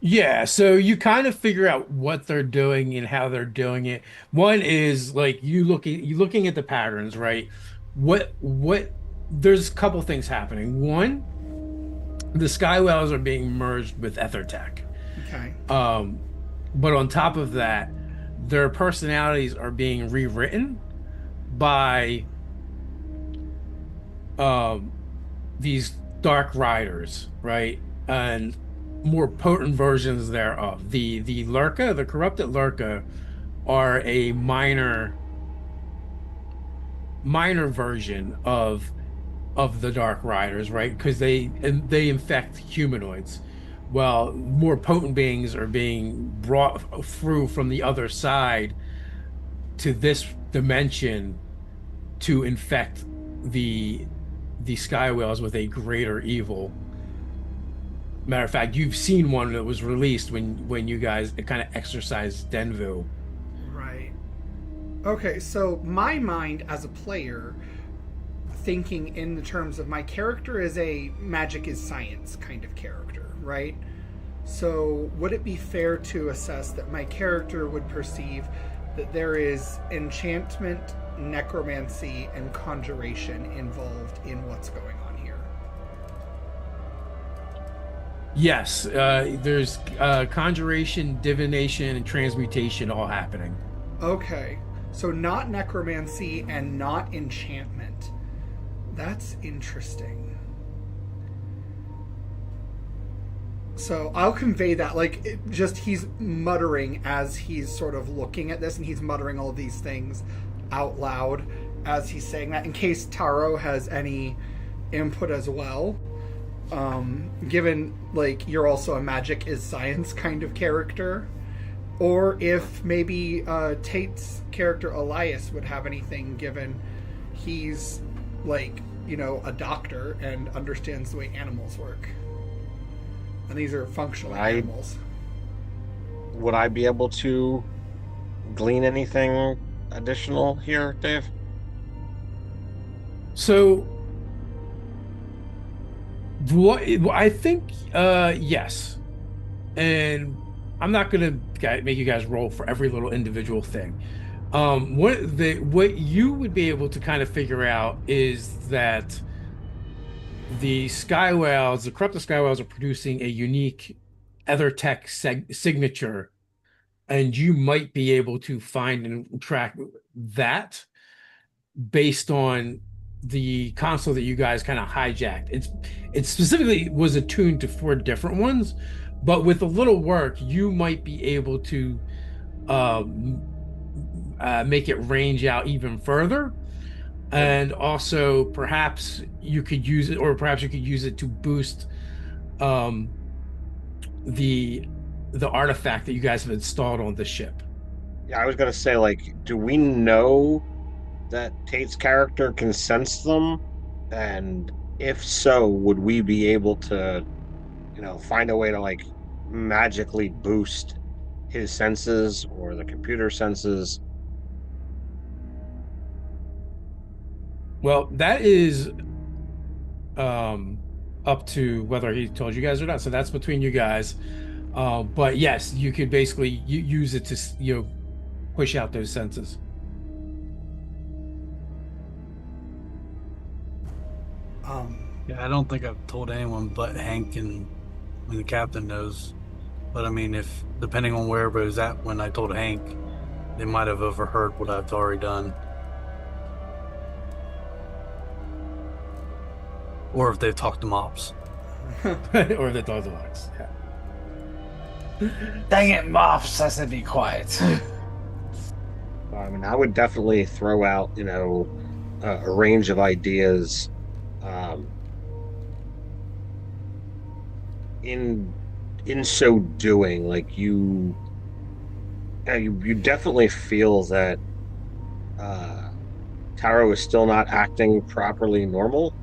Yeah, so you kind of figure out what they're doing and how they're doing it. One is like you looking at the patterns, right? What there's a couple things happening. One, the Skywells are being merged with Ether tech. Okay. But on top of that, their personalities are being rewritten by these dark riders, right? And more potent versions thereof. The Lurka, the corrupted Lurka, are a minor version of the Dark Riders, right? Because they infect humanoids. Well, more potent beings are being brought through from the other side to this dimension to infect the sky whales with a greater evil. Matter of fact, you've seen one that was released when you guys kind of exercised Denvu. Right. Okay, so my mind as a player, thinking in the terms of my character is a magic is science kind of character, right? So would it be fair to assess that my character would perceive that there is enchantment, necromancy, and conjuration involved in what's going on here? Yes, there's conjuration, divination, and transmutation all happening. Okay, so not necromancy and not enchantment. That's interesting. So I'll convey that, like, he's muttering as he's sort of looking at this, and he's muttering all these things out loud as he's saying that, in case Taro has any input as well. Given, like, you're also a magic is science kind of character. Or if maybe Tate's character Elias would have anything, given he's, like, you know, a doctor and understands the way animals work. And these are functional animals. Would I be able to glean anything additional here, Dave? So, what I think, yes, and I'm not gonna make you guys roll for every little individual thing. What you would be able to kind of figure out is that the sky whales, the corrupted sky whales, are producing a unique Aether tech signature, and you might be able to find and track that based on the console that you guys kind of hijacked. It specifically was attuned to 4 different ones, but with a little work, you might be able to make it range out even further. And also, perhaps you could use it, or perhaps you could use it to boost the artifact that you guys have installed on the ship. Yeah, I was gonna say, like, do we know that Tate's character can sense them? And if so, would we be able to, you know, find a way to, like, magically boost his senses or the computer senses? Well, that is up to whether he told you guys or not. So that's between you guys. But yes, you could basically use it to, you know, push out those senses. Yeah, I don't think I've told anyone but Hank and the captain knows. But I mean, if depending on where everybody was at when I told Hank, they might have overheard what I've already done. Or if they've talked to Mops. Or the dogs. Yeah. Dang it, Mops! I said be quiet. I mean, I would definitely throw out, you know, a range of ideas. In so doing, like, you definitely feel that Taro is still not acting properly normal.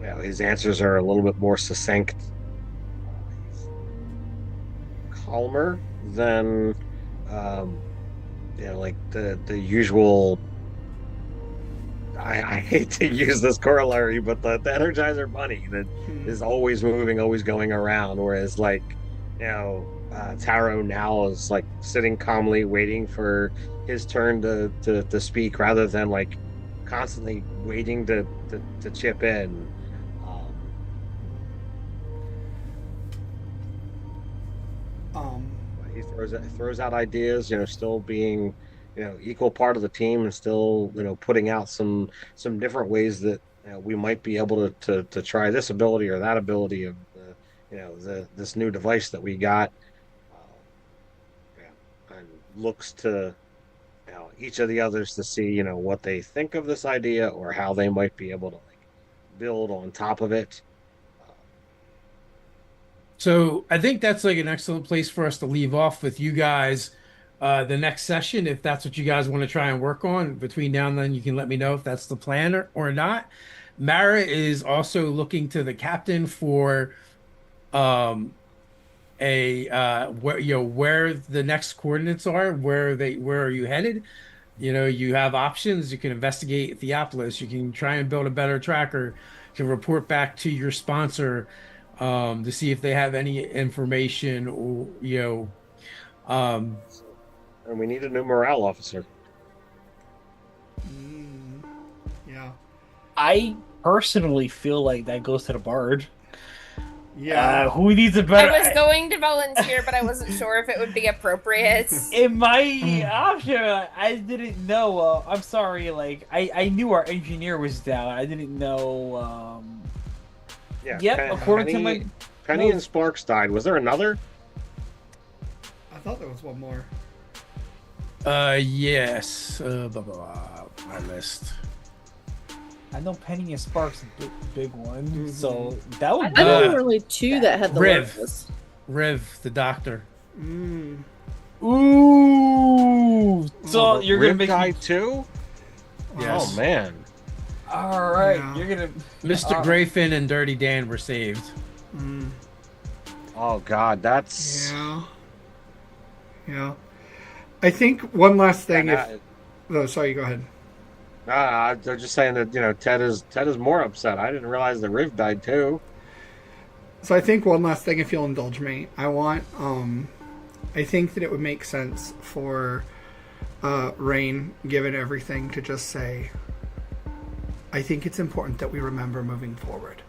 You know, his answers are a little bit more succinct, calmer than you know, like the usual. I hate to use this corollary, but the Energizer Bunny that is always moving, always going around, whereas, like, you know, Taro now is, like, sitting calmly waiting for his turn to speak, rather than, like, constantly waiting to chip in. He throws out ideas, you know, still being, you know, equal part of the team, and still, you know, putting out some different ways that, you know, we might be able to try this ability or that ability of the, you know, this new device that we got. Yeah, and looks to, you know, each of the others to see, you know, what they think of this idea or how they might be able to, like, build on top of it. So I think that's like an excellent place for us to leave off with you guys the next session, if that's what you guys want to try and work on. Between now and then, you can let me know if that's the plan or not. Mara is also looking to the captain for where the next coordinates are, where are you headed. You have options. You can investigate Theopolis. You can try and build a better tracker. You can report back to your sponsor to see if they have any information, or um, And we need a new morale officer. Yeah. I personally feel like that goes to the bard. Yeah. Who needs a better? I was going to volunteer, but I wasn't sure if it would be appropriate. In my option, I didn't know. I'm sorry. Like I knew our engineer was down. I didn't know. Yeah. Yep. According to my Penny and Sparks died. Was there another? I thought there was one more. yes. My list. I know Penny and Sparks a big one. So that would. I know there were only two that had the Riv. logos. Riv, the doctor. Ooh. So you're gonna Rib make guy me... too? Yes. Oh man. All right. Yeah. You're gonna. Mr. Grayfin and Dirty Dan were saved. Oh god, that's Yeah. I think one last thing. Yeah, Oh, sorry. Go ahead. I'm just saying that Ted is more upset. I didn't realize that Riv died too. So I think one last thing, if you'll indulge me, I think that it would make sense for Rain, given everything, to just say, I think it's important that we remember moving forward.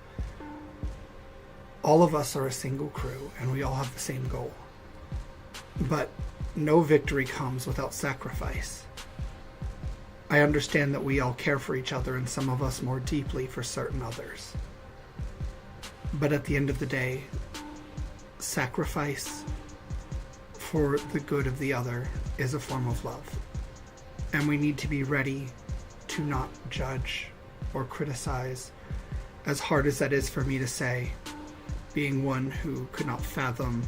All of us are a single crew, and we all have the same goal. But no victory comes without sacrifice. I understand that we all care for each other, and some of us more deeply for certain others. But at the end of the day, sacrifice for the good of the other is a form of love. And we need to be ready to not judge or criticize, as hard as that is for me to say, being one who could not fathom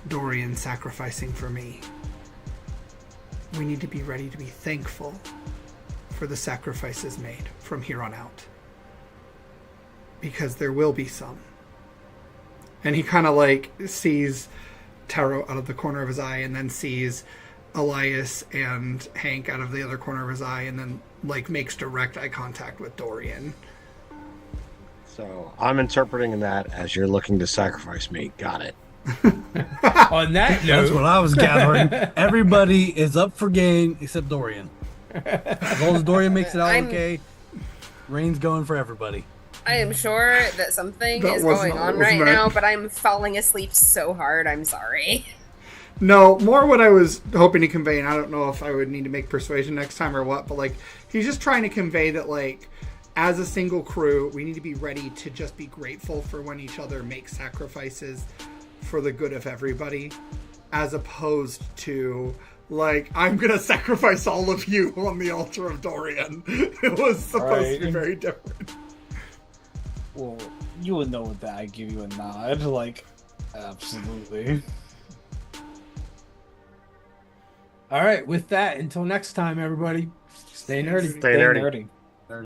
Dorian sacrificing for me. We need to be ready to be thankful for the sacrifices made from here on out. Because there will be some. And he kind of sees Taro out of the corner of his eye, and then sees Elias and Hank out of the other corner of his eye, and then makes direct eye contact with Dorian. So I'm interpreting that as you're looking to sacrifice me. Got it. On that note, That's what I was gathering. Everybody is up for game except Dorian. As long as Dorian makes it out okay, Rain's going for everybody. I am sure that something That is was going not on what was right meant. now, but I'm falling asleep so hard. I'm sorry. No, more what I was hoping to convey, and I don't know if I would need to make persuasion next time or what, but he's just trying to convey that as a single crew, we need to be ready to just be grateful for when each other makes sacrifices for the good of everybody, as opposed to I'm gonna sacrifice all of you on the altar of Dorian. It was supposed to be very different. Well, you would know with that. I give you a nod. Absolutely. all right. With that, until next time, everybody, stay nerdy. Stay nerdy. nerdy.